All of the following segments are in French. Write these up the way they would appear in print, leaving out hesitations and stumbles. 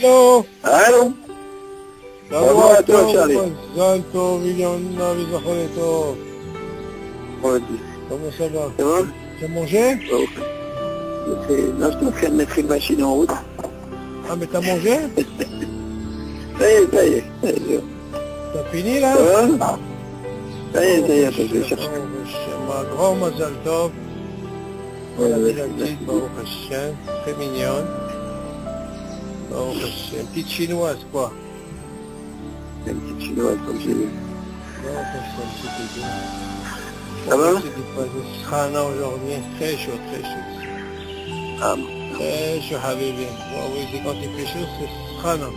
Allô? Allô? Bonjour à toi, Charlie. מזל טוב, מיליונה וזכור טוב. Comment ça va? Ça va? Tu as mangé? Non, je suis en train de mettre une machine en route. Ah, mais t'as mangé? Ça y est, ça y est. T'as fini là? Ça va? Ça y est, je vais chercher. Ma grand mazal tov. Ouais, La ouais, petite, Baruch Hashem, très mignonne. Baruch Hashem, petite chinoise quoi. C'est une petite chinoise comme j'ai vu. Baruch Hashem, c'était bien. Ça va? C'était pas de Srana aujourd'hui, très chaud, très chaud. Ah bon. Très chaud, Habibi. Oui, c'est quand il fait chaud, c'est Srana.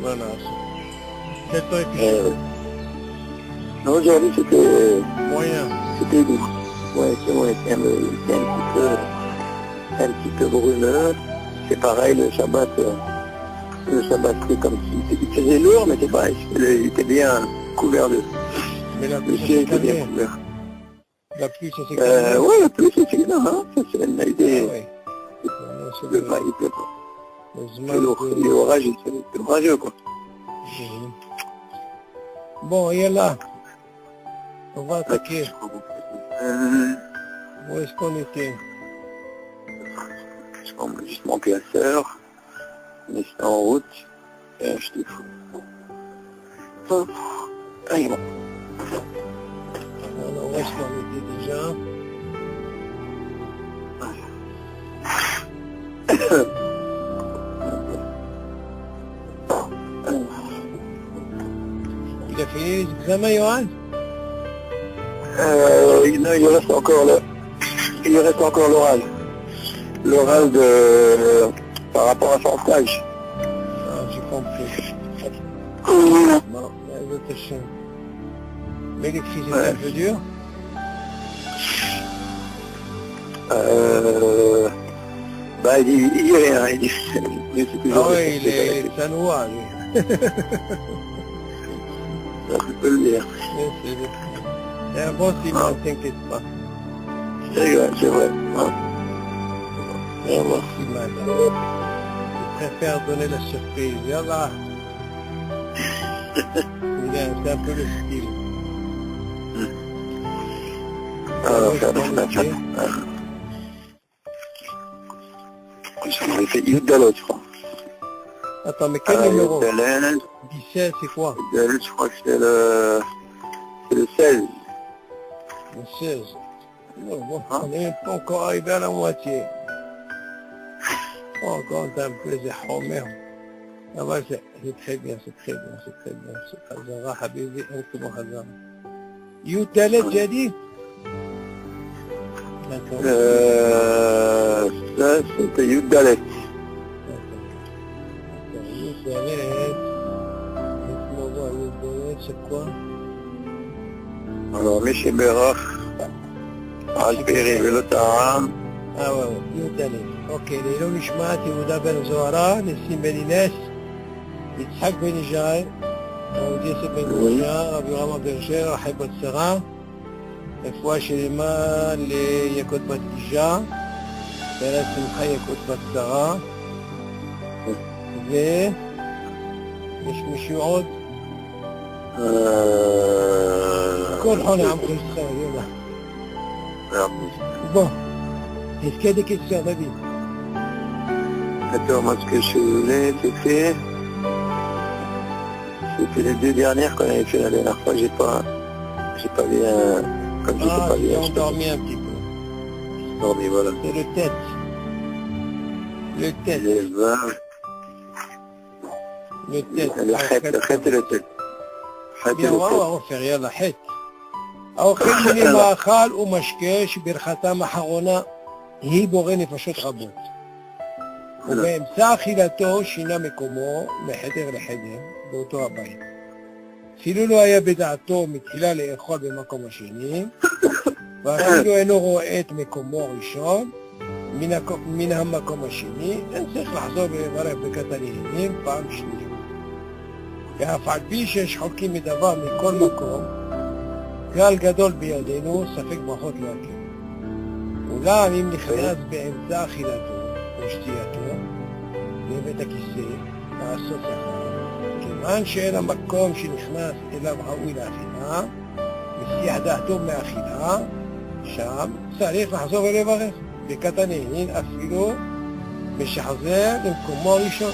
Voilà. Quel temps il fait chaud? Non, aujourd'hui c'était Moyen. doux. Ouais, c'est moyen, c'est un petit peu brumeux. C'est pareil, le Shabbat c'est comme si il faisait lourd, mais c'est pareil, il était bien couvert de. Mais la Le pluie, ça ciel s'est était bien calmé. couvert. La pluie, ça s'est calmé. Ouais, la pluie c'est bien, hein. Elle a été. Ah ouais. Il pleut pas, il pleut pas. Le C'est lourd, il est orageux, c'est orageux quoi. Bon, il est là. On va attaquer. Où est-ce qu'on était? On m'a juste manqué la sœur. On est en route. Et je te fous. Hop. Allez, bon. Alors, où est-ce qu'on était déjà? Il a fini les examens, Johan? Non, il reste encore l'oral. L'oral par rapport à son stage. Ah, j'ai compris. Bon, les autres chiens. Mais l'électricité, c'est un peu dur? Bah, il dit rien, il dit c'est toujours... Ah oui, il est sanois, lui. Ça, tu peux le dire. C'est un bon signe, ne t'inquiète pas. C'est vrai. Hein. C'est un bon signe. Je préfère donner la surprise. Yallah. C'est un peu le style. Alors, ça va faire J'en ai fait Yudalot, je crois. Attends, mais quel numéro? Yudalot, 17, c'est quoi? je crois que c'est le 16. Le 16. Non, bon, on n'est même pas encore arrivé à la moitié. Oh, quand t'as un peu de Homer. Ah ouais, c'est très bien, c'est très bien, c'est très bien. C'est Hazara, Habibi, Antouma Hazara. Yudalot, j'ai dit? D'accord. Ça, c'était Yudalot. Yudalot. Laisse-moi voir, Yudalot, c'est quoi? Alors, Miché Berach, Al-Peri Velotaram. Ah ouais, Yudalot. Ok, לעילוי נשמת יהודה בן זוהרה, ניסים בן אינס, יצחק בן ישי, רבי יוסף בן גוריה, רבי רמה בן שר, רחל בת שרה, רפואה שלמה ליקות בת אישה, בעלת שמחה יקות בת שרה, ויש מישהו עוד? כל חונה עמך ישראל, יאללה. בוא, est-ce des questions, David? Attends, moi ce que je voulais, c'était les deux dernières qu'on avait fait la dernière fois, j'ai pas bien, comme j'étais pas bien. Ah, j'ai endormi un petit peu. Endormi, voilà. C'est le tête. Le tête. Les 20, Le tête. le chet et le tête. bien, on fait rien, la hête. האוכל שלי מאכל ומשקה שברכתם האחרונה היא בורא נפשות רבות. ובאמצע אכילתו שינה מקומו מחדר לחדר באותו הבית. אפילו לא היה בדעתו מתחילה לאכול במקום השני, ואפילו אינו רואה את מקומו הראשון מן המקום השני, אין צריך לחזור ולברך ברכת הנהנים פעם שנייה. ואף על פי שיש חולקים מדבר מכל מקום, כלל גדול בידינו, ספק ברכות להקל. אולם אם נכנס באמצע אכילתו ושתייתו, בבית הכיסא, לעשות אחד. כיוון שאין המקום שנכנס אליו ראוי לאכילה, מסיח דעתו מאכילה, שם צריך לחזור ולברך. ברכת הנהנין אפילו משחזר למקומו הראשון.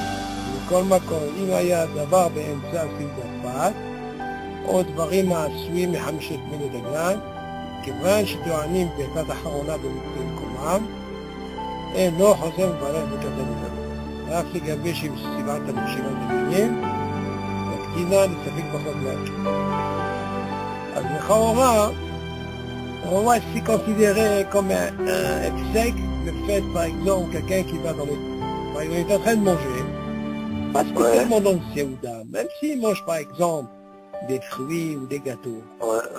בכל מקום, אם היה דבר באמצע סעודת פת, או דברים העשויים מחמשת מיני דגן, כיוון שטוענים ברכת אחרונה במקומם, אינו חוזר מברך ברכת הנהנין. רק לגבי שבעת שבעת המינים, הקטינה לספק פחות להקים. אז לכאורה, c'est considéré comme un obsèque le fait, par exemple, quelqu'un qui va dans les... Par exemple, il est en train de manger, pas spécialement dans le Séouda, même s'il mange, par exemple, des fruits ou des gâteaux.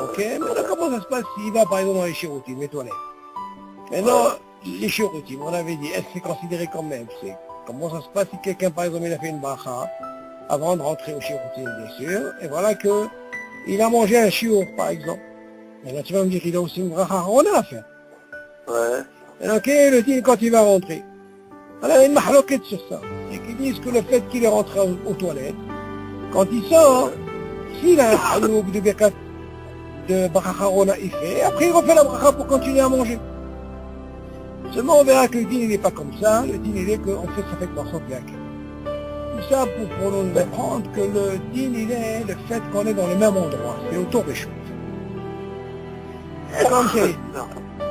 Ok. Maintenant, comment ça se passe s'il va, par exemple, dans les chéroutimes, les toilettes? Maintenant, les chéroutimes, on avait dit, est-ce que c'est considéré comme un obsèque? Comment ça se passe si quelqu'un, par exemple, il a fait une bracha avant de rentrer au chéroutime, bien sûr, et voilà que il a mangé un chiour, par exemple. Et là, tu vas me dire qu'il a aussi une bracha à faire. Ouais. Et donc, quel est le din quand il va rentrer? Alors, il y a une mahloquette sur ça. Et qui disent que le fait qu'il est rentré aux toilettes, quand il sort, s'il a un halouk de birkat de bracha il fait, après il refait la bracha pour continuer à manger. Seulement, on verra que le din, il n'est pas comme ça. Le din, il est qu'on fait ça fait bracha bien. Tout ça pour nous apprendre que le din, il est le fait qu'on est dans le même endroit. C'est autour des choses. comme שהיא.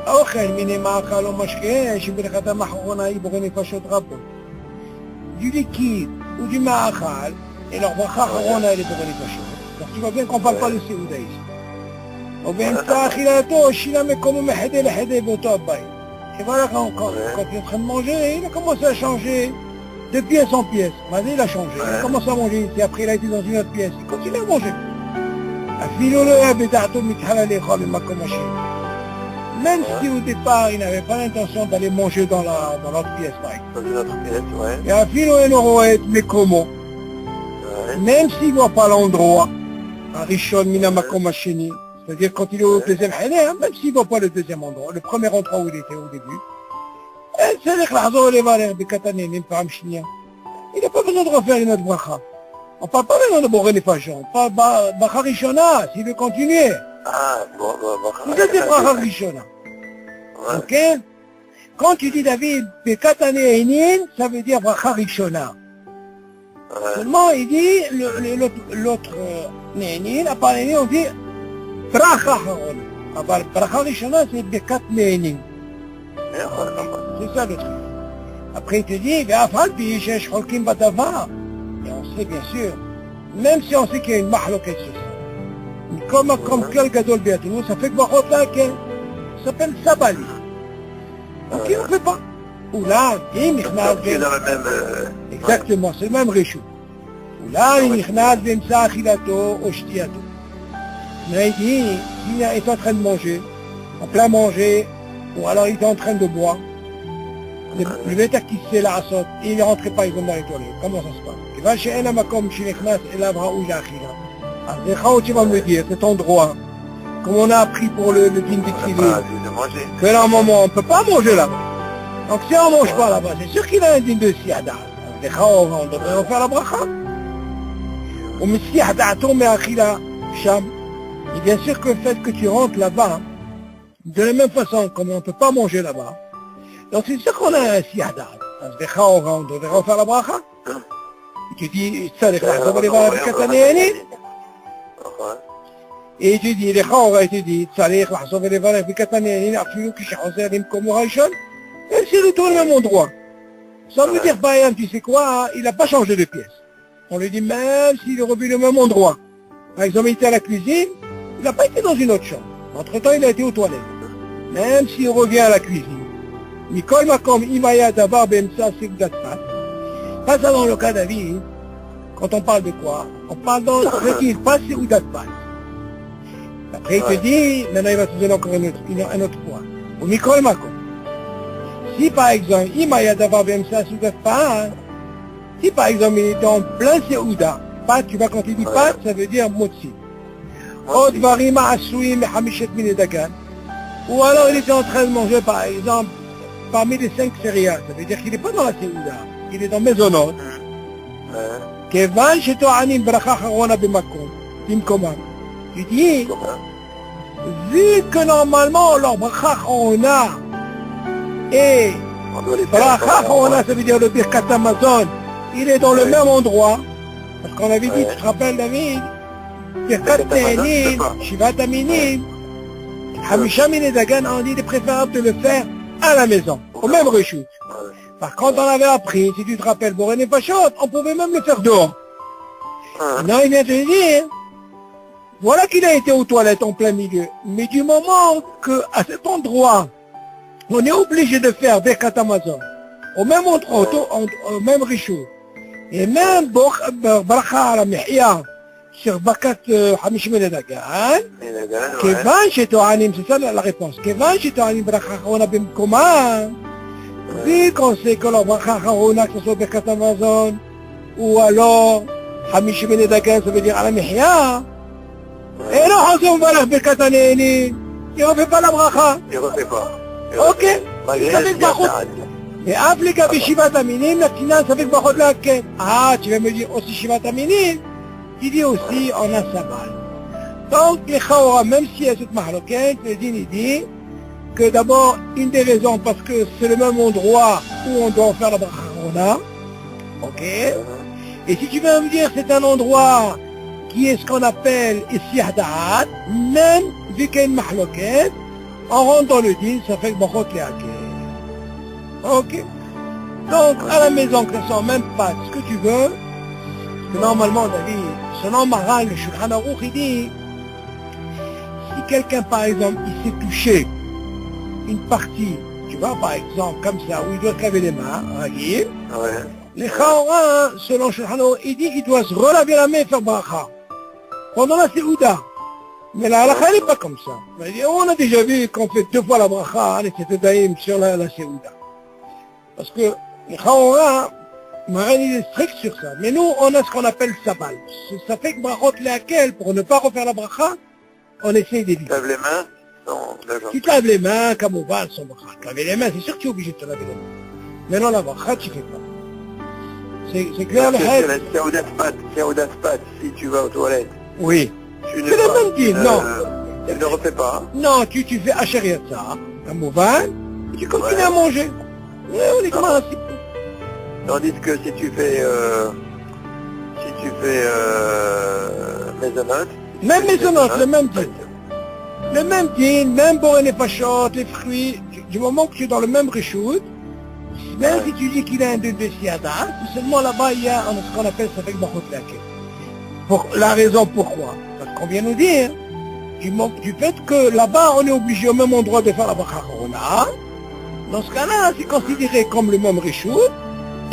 האוכל מיני מאכל או משקה שברכתם האחרונה היא בורא נפשות רבות. Du liquide ou du מאכל, et leur ברכה האחרונה היא לבורא נפשות. Donc tu vois bien qu'on ne parle pas de סעודה ici. ובאמצע אכילתו שינה מקומו מחדה לחדה באותו הבית. Et voilà, quand il est en train de manger, il a commencé à changer de pièce en pièce. Vas-y, il a changé. Il a commencé à manger ici. Après, il a été dans une autre pièce. Il continue à manger. Même si au départ, il n'avait pas l'intention d'aller manger dans l'autre pièce, par exemple. Dans une autre pièce, ouais. Et à filo et noroet, mais comment? Même s'il ne voit pas l'endroit, à Rishon Mina Makom Hasheni, c'est-à-dire quand il est au deuxième Hané, même s'il ne voit pas le deuxième endroit, le premier endroit où il était au début, il n'a pas besoin de refaire une autre bracha. On ne parle pas maintenant de Boré Nefashon, on parle de bracha Rishona, s'il veut continuer. Ah, bon, Vous êtes des bracha Rishona. Ok? Quand tu dis David, Bekatane Enin, ça veut dire bracha Rishona. Seulement, il dit, l'autre Ne'enin, à part Ne'enin, on dit bracha Haron. Alors, bracha Rishona, c'est Bekat Ne'enin. C'est ça le truc. Après, il te dit, et on sait bien sûr, même si on sait qu'il y a une mahloquette sur ça, comme quel gadol biatou, ça fait que Bahota, ça s'appelle Sabali. Donc il ne fait pas. Ou là, il est dans le même... Exactement, c'est le même réchou. Ou là, il est Bemsa Achilato, Oshtiato. Mais il dit, il est en train de manger, en plein manger, ou alors il est en train de boire. Le bêta qui sait la asot, il est rentré par exemple dans les toilettes. Comment ça se passe? Il va chez un amakom chez l'Echnas et l'Abra ou l'Achila. Alors, tu vas me dire, cet endroit, comme on a appris pour le din d'Itzili, que là, un moment, on ne peut pas manger là-bas. Donc si on ne mange pas là-bas, c'est sûr qu'il a un din de Siada. On devrait en faire la bracha. Ou mais Siada tombe à Achila, Sham. Et bien sûr que le fait que tu rentres là-bas, de la même façon, comme on ne peut pas manger là-bas, donc c'est sûr qu'on a un siada. On devrait refaire la bracha. Et tu dis, ça, les bracha, on va les voir avec Katanéani. Et tu dis, les bracha, et tu dis, ça, les bracha, on va les voir avec Katanéani, Afilou, Kishahoser, Imkomo, Haïchon. Même s'il est au même endroit. Ça veut dire, par exemple, tu sais quoi, il n'a pas changé de pièce. On lui dit, même s'il est revenu au même endroit. Par exemple, il était à la cuisine, il n'a pas été dans une autre chambre. Entre-temps, il a été aux toilettes. Même s'il revient à la cuisine. Mikol Makom Imaya Davar Bemsa Sigdat Pat. Pas ça dans le cas David. Quand on parle de quoi? On parle dans ce qui passe Sigdat Pat. Après il te dit, maintenant il va te donner encore un autre point. Ou Mikol Makom. Si par exemple, Imaya Davar Bemsa Sigdat Pat, si par exemple il est en plein Séouda, Pat, tu vois quand il dit Pat, ça veut dire Motsi. Od Varima Asouim et Hamishet Minedagan. Ou alors il était en train de manger par exemple parmi les 5 céréales, ça veut dire qu'il n'est pas dans la Séouda. il est dans Maisonot. כיוון שטוענים ברכה אחרונה במקומם. Tu dis, vu que normalement leur bracha אחרונה et bracha אחרונה, ça veut dire le Birkat Hamazon, il est dans le même endroit. Parce qu'on avait dit, tu te rappelles David, Birkat Tehilim, Shivat Aminim, Hamisha Mine Dagan, on dit, il est préférable de le faire à la maison, au même rechute. Par contre, on avait appris, si tu te rappelles, Boré Nefashot, on pouvait même le faire dehors. Non, il vient te dire, voilà qu'il a été aux toilettes en plein milieu. Mais du moment qu'à cet endroit, on est obligé de faire Birkat Hamazon, au même endroit, au même rechute, et même Bracha à la Mihya, sur Birkat Hamish Mine Dagan, כיוון שטוענים, c'est ça la réponse, כיוון שטוענים ברכה אחרונה במקומם, vu qu'on sait que la bracha אחרונה, que ce soit Birkat Hamazon, ou alors Hamish Mine Dagan, ça veut dire à la Mihya, et non, on se va Birkat Haneinim, et on ne fait pas la bracha. Il ne refait pas. Ok, ça fait que brachot. Et Afrika Shivat Aminim, la Tina, ça fait que brachot laquelle. Ah, tu vas me dire aussi Shivat Aminim, tu dis aussi on a Sabal. Donc, les Chaora, même si il y a cette mahloquette, le din il dit que d'abord, une des raisons, parce que c'est le même endroit où on doit faire la bracha Harona, ok. Et si tu veux me dire c'est un endroit qui est ce qu'on appelle Issiyah Da'at, même vu qu'il y a une mahloquette, on rentre dans le din, ça fait que brachot le'akel. Ok. Donc, à la maison, que ce soit même pas ce que tu veux, que normalement, David, selon Maran, le Shulchan Aruch, il dit, si quelqu'un, par exemple, il s'est touché une partie, tu vois, par exemple, comme ça, où il doit se laver les mains, Ragil, les Chaora, selon Shulchan Aruch, il dit qu'il doit se relaver la main et faire bracha. Pendant la Séouda. Mais la halakha, elle n'est pas comme ça. On a déjà vu qu'on fait 2 fois la bracha, les Tedaïm, sur la Séouda. Parce que les Chaora, Maran, il est strict sur ça. Mais nous, on a ce qu'on appelle Sabal. Ça fait que brachot le'akel, pour ne pas refaire la bracha, on essaye d'éviter. Lave les mains? Non, d'accord. Tu te laves les mains, comme on va, sans bracha. Laver les mains, c'est sûr que tu es obligé de te laver les mains. Mais non, la bracha, tu ne fais pas. C'est clair, le Parce que c'est Aoudat Spat, si tu vas aux toilettes. Oui. C'est le même din, non. Tu ne le refais pas. Non, tu fais Asheriatza, comme on va, et tu continues à manger. Oui, on est comme un petit peu. Tandis que si tu fais Maisonot, même Maisonot, le même din. Le même din, même Boré Nefashot, les fruits, du moment que tu es dans le même reshoot, même si tu dis qu'il a un de Siada, seulement là-bas il y a ce qu'on appelle ça fait que brachot le'akel. Pour la raison pourquoi? Parce qu'on vient nous dire, du fait que là-bas on est obligé au même endroit de faire la bracha Harona, dans ce cas-là c'est considéré comme le même reshoot,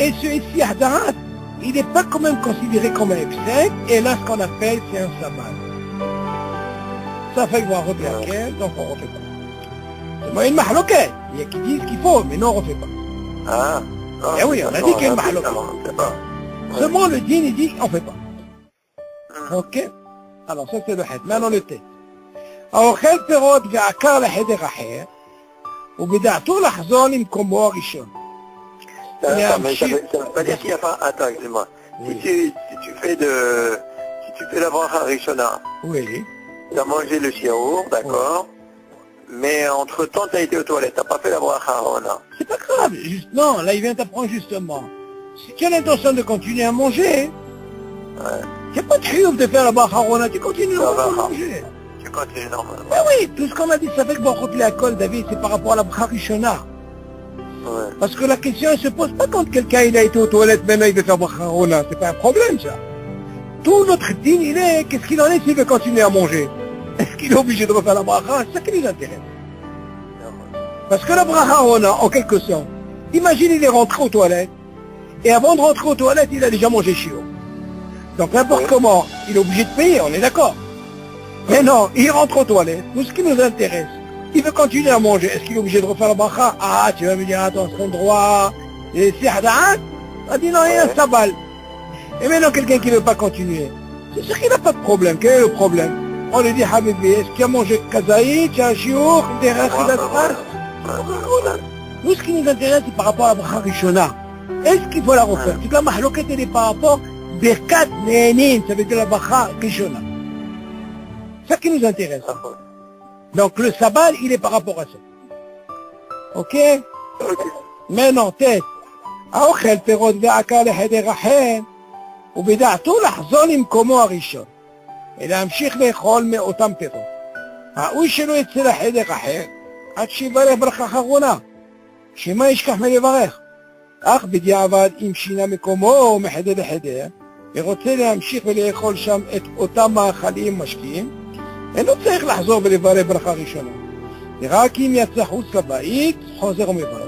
et ce Issiyah Da'at, il n'est pas quand même considéré comme un F5, et là ce qu'on appelle c'est un Sabal. Ça fait que brachot le'akel, donc on ne refait pas. C'est moi une mahloquette, il y a qui disent qu'il faut, mais non on ne refait pas. Ah, Eh oui, on a dit qu'il y a une mahloquette. Seulement le din il dit on ne fait pas. Ok. Alors ça c'est le had. Maintenant le tête. האוכל פירות ועקר לחדר אחר, ובדעתו לחזור למקומו הראשון. Ça veut pas dire qu'il n'y a pas... Attends, excuse-moi. Si tu fais la bracha Rishona, Oui. tu as mangé le shiaour, d'accord, mais entre-temps tu as été aux toilettes, tu n'as pas fait la bracha Harona. C'est pas grave. Non, là il vient t'apprendre justement. Si tu as l'intention de continuer à manger, il n'y a pas de chiouf de faire la bracha Harona, tu continues à manger. Tu continues normalement. Ben oui, tout ce qu'on a dit, ça fait que brachot le'akel, David, c'est par rapport à la bracha Rishona. Parce que la question ne se pose pas quand quelqu'un il a été aux toilettes, maintenant il veut faire bracha Harona, c'est pas un problème ça. Tout notre din, il est, qu'est-ce qu'il en est s'il veut continuer à manger? Est-ce qu'il est obligé de refaire la bracha? C'est ça qui nous intéresse. Parce que la bracha Harona, en quelque sorte, imagine il est rentré aux toilettes, et avant de rentrer aux toilettes, il a déjà mangé chiot. Donc n'importe comment, il est obligé de payer, on est d'accord. Mais non, il rentre aux toilettes, tout ce qui nous intéresse. Il veut continuer à manger, est-ce qu'il est obligé de refaire la bracha? Ah, tu vas me dire, attends, cet endroit, et Issiyah Da'at, on dit non, il y a un sabal. Et maintenant, quelqu'un qui ne veut pas continuer, c'est sûr qu'il n'a pas de problème. Quel est le problème? On lui dit, Habibi, est-ce qu'il a mangé kazaï, tu as un chiour, des rachis d'aspas? Nous, ce qui nous intéresse, c'est par rapport à la bracha Rishona. Est-ce qu'il faut la refaire? C'est que la mahlouket, elle est par rapport Birkat Ne'enin, ça veut dire la bracha Rishona. C'est ça qui nous intéresse. Donc le sabbat, il est par rapport à ça. Ok? Maintenant, tête. האוכל פירות ועקר לחדר אחר, ובדעתו לחזור למקומו הראשון, ולהמשיך לאכול מאותם פירות. ראוי שלא יצא לחדר אחר, עד שיברך ברכה אחרונה, שמה ישכח מלברך. אך בדיעבד, אם שינה מקומו מחדר לחדר, ורוצה להמשיך ולאכול שם את אותם מאכלים משקיעים, אינו צריך לחזור ולברך ברכה ראשונה. רק אם יצא חוץ לבית, חוזר ומברך.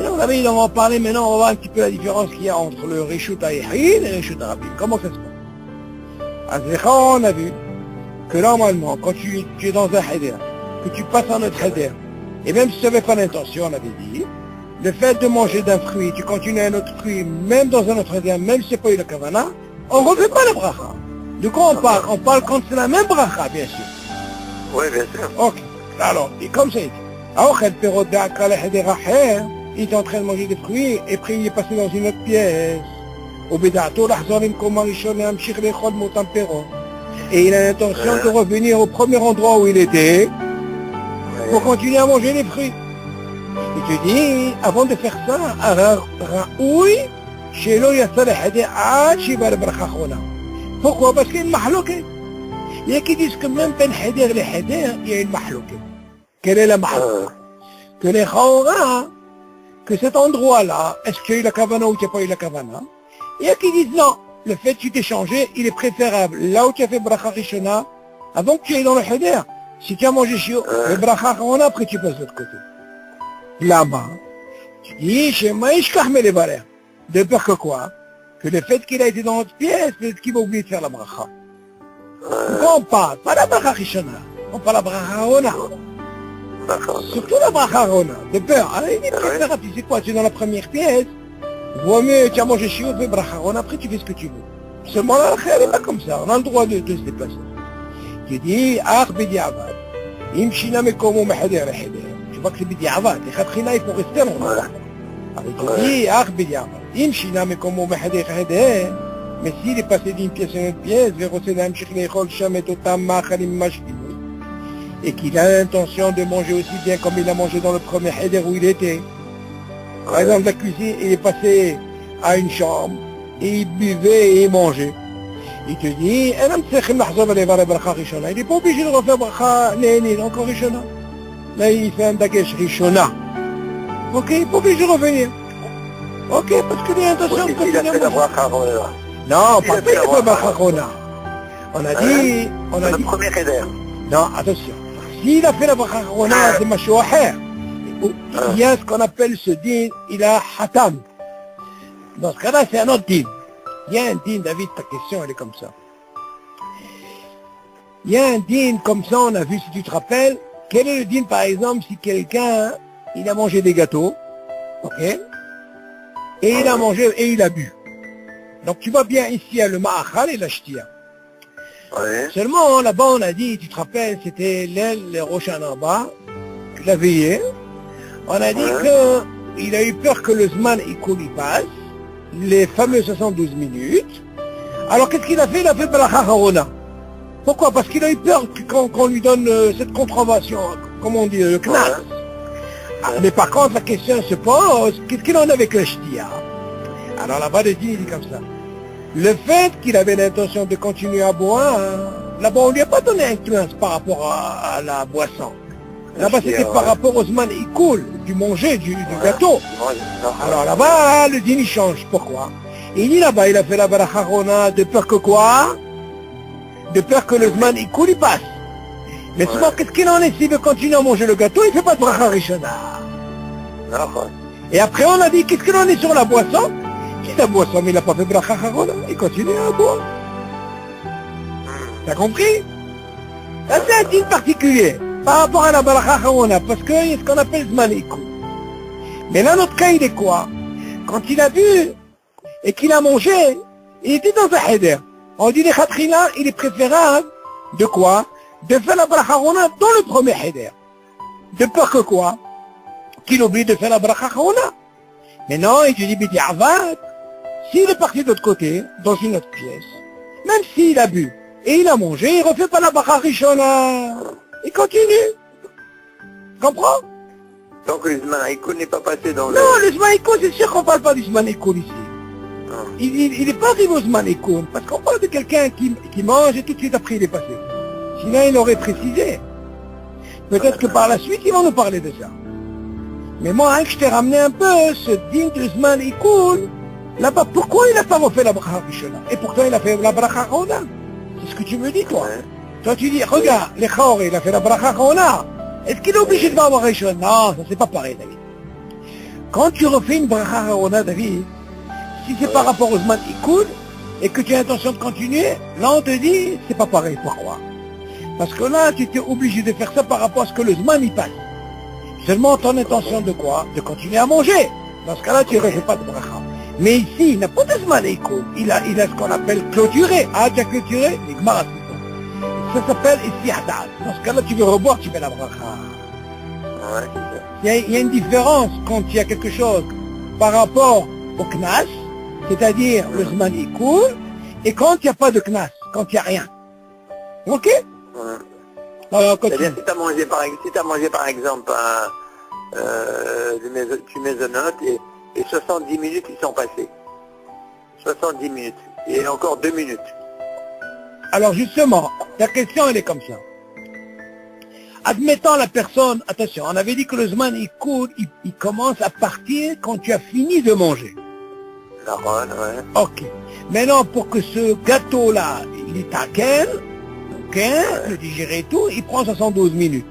Et on va parler maintenant, on va voir un petit peu la différence qu'il y a entre le Rishut HaYechid et le Rishut HaRabim. Comment ça se passe? On a vu que normalement, quand tu es dans un Heder, que tu passes un autre Heder, et même si tu n'avais pas l'intention, on avait dit, le fait de manger d'un fruit, tu continues un autre fruit, même dans un autre Heder, même si ce n'est pas eu la Kavana, on ne refait pas la bracha. De quoi on parle? On parle quand c'est la même bracha, bien sûr. Oui, bien sûr. Ok. Alors, et comme ça, il dit, il est en train de manger des fruits et puis il est passé dans une autre pièce. Et il a l'intention de revenir au premier endroit où il était pour continuer à manger les fruits. Et tu dis, avant de faire ça, pourquoi? Parce qu'il y a une mahlouket. Il y a qui disent que même ben heder les heder, il y a une mahlouket. Quelle est la mahlouket? Que les Chaora, que cet endroit-là, est-ce qu'il y a eu la kavana ou qu'il n'y a pas eu la kavana? Il y a qui disent non, le fait que tu t'es changé, il est préférable. Là où tu as fait bracha rishona, avant que tu ailles dans le heder, si tu as mangé chio, le bracha rishona, après tu passes de l'autre côté. Là-bas, tu dis, chez Maïshkah Melevaler, de peur que quoi? Que le fait qu'il a été dans notre pièce, peut-être qu'il va oublier de faire la bracha. Pourquoi on parle? Pas la bracha rishona, on parle la bracha rishona. Surtout la bracha rona, de peur. Alors il est préférable, tu sais quoi, tu es dans la première pièce, vaut mieux, tu as mangé chiot, fais bracha rona, après tu fais ce que tu veux. Seulement la bracha, elle n'est pas comme ça, on a le droit de se déplacer. Tu dis, ach bediavad, im shina mekomo meheder leheder. Tu vois que c'est bediavad, les khatrina, il faut rester en droit. Alors tu dis, ach bediavad, im shina mekomo meheder leheder, mais s'il est passé d'une pièce à une autre pièce, verrosé d'amshich lechol sham et otam machalim mashkim, et qu'il a l'intention de manger aussi bien comme il a mangé dans le premier heder où il était. Par exemple, la cuisine, il est passé à une chambre, et il buvait et il mangeait. Il te dit, il n'est pas obligé de refaire bracha Ne'enin, encore Rishona. Là, il fait un dagesh Rishona. Ok, il n'est pas obligé de revenir. Ok, parce qu'il a l'intention de continuer à manger. Non, pas fait la bracha Rona. On a dit... le premier heder. Non, attention. S'il a fait la bracha rona, c'est machou aher. Il y a ce qu'on appelle ce din, il a hatam. Dans ce cas-là, c'est un autre din. Il y a un din, David, ta question, elle est comme ça. Il y a un din comme ça, on a vu, si tu te rappelles, quel est le din, par exemple, si quelqu'un, il a mangé des gâteaux, ok, et il a mangé, et il a bu. Donc tu vois bien ici, il y a le ma'achal et la shtia. Ouais. Seulement, là-bas, on a dit, tu te rappelles, c'était l'aile, le Roshan en bas, la veillée. On a dit qu'il a eu peur que le Zman il passe, les fameux 72 minutes. Alors, qu'est-ce qu'il a fait? Il a fait Bracha Harona. Pourquoi? Parce qu'il a eu peur qu'on lui donne cette contravention, comment on dit, le knas. Mais par contre, la question se pose, qu'est-ce qu'il en a avec la shtia? Alors là-bas, le dit, il dit comme ça. Le fait qu'il avait l'intention de continuer à boire, là-bas on ne lui a pas donné un classe par rapport à la boisson. Là-bas c'était par rapport au zman ikoul, du manger, du gâteau. Alors là-bas, le dîner change. Pourquoi? Il dit là-bas, il a fait la bracha rona de peur que quoi? De peur que le zman ikoul il passe. Mais souvent, qu'est-ce qu'il en est s'il veut continuer à manger le gâteau? Il ne fait pas de bracha rishona. Et après on a dit, qu'est-ce qu'il en est sur la boisson? Si la boisson, mais il n'a pas fait bracha harona, il continue à boire. T'as compris? Ça c'est un signe particulier par rapport à la bracha harona, parce qu'il y a ce qu'on appelle zmanikou. Mais là, notre cas, il est quoi? Quand il a bu et qu'il a mangé, il était dans un heder. On dit les khatrina, il est préférable de quoi? De faire la bracha harona dans le premier heder. De peur que quoi? Qu'il oublie de faire la bracha harona. Maintenant, il te dit, Bidi Avad, s'il est parti de l'autre côté, dans une autre pièce, même s'il a bu et il a mangé, il ne refait pas la bracha rishona. Il continue. Comprends? Donc le Zman Haïkoul n'est pas passé dans le... Non, le Zman Haïkoul, c'est sûr qu'on ne parle pas du Zman Haïkoul ici. Non. Il n'est pas arrivé au Zman Haïkoul, parce qu'on parle de quelqu'un qui mange et tout de suite après il est passé. Sinon, il aurait précisé. Peut-être que par la suite, ils vont nous parler de ça. Mais moi, hein, que je t'ai ramené un peu ce digne de Zman Haïkoul, là-bas, pourquoi il n'a pas refait la bracha rishona? Et pourtant, il a fait la bracha rona. C'est ce que tu me dis, toi. Ouais. Toi, tu dis, regarde, les Khawri, il a fait la bracha rona. Est-ce qu'il est obligé de faire la bracha rishona? Non, ça c'est pas pareil, David. Quand tu refais une bracha rona, David, si c'est par rapport au Zman Haïkoul, et que tu as l'intention de continuer, là, on te dit, c'est pas pareil. Pourquoi? Parce que là, tu étais obligé de faire ça par rapport à ce que le Zman y passe. Seulement ton intention de quoi? De continuer à manger. Dans ce cas-là, tu ne refais pas de bracha. Mais ici, il n'a pas de Zman Haïkoul. Il a ce qu'on appelle clôturé. Ah, tu as clôturé? L'Igmar, ça s'appelle Istihdat. Dans ce cas-là, tu veux reboire, tu fais la bracha. Ouais, c'est ça. Il y a une différence quand il y a quelque chose par rapport au Knas, c'est-à-dire le Zman Haïkoul, et quand il n'y a pas de Knas, quand il n'y a rien. Ok? Ouais. Alors, continue. C'est-à-dire, si tu as mangé par exemple tu maisonnotes et 70 minutes ils sont passés. 70 minutes. Et encore 2 minutes. Alors justement, ta question elle est comme ça. Admettant la personne, attention, on avait dit que le Zman il commence à partir quand tu as fini de manger. La ronde, ouais. Ok. Maintenant, pour que ce gâteau-là, il est à quel, ok, le digérer et tout, il prend 72 minutes.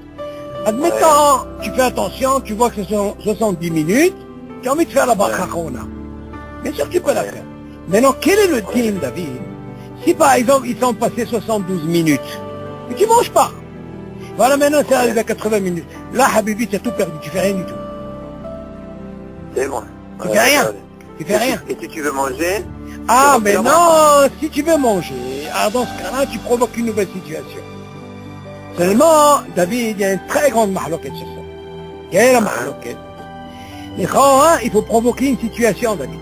Admettant, tu fais attention, tu vois que ce sont 70 minutes, tu as envie de faire la bracha rona. Bien sûr que tu peux la faire. Maintenant, quel est le din, David? Si par exemple, ils sont passés 72 minutes, et tu ne manges pas. Voilà, maintenant, c'est arrivé à 80 minutes. Là, Habibi, tu as tout perdu, tu fais rien du tout. C'est bon. Tu fais rien. Tu fais rien. Et si tu veux manger? Ah, mais non, si tu veux manger, alors dans ce cas-là, tu provoques une nouvelle situation. Seulement, David, il y a une très grande mahloquette sur ça. Quelle est la mahloquette? Les gens, il faut provoquer une situation, David.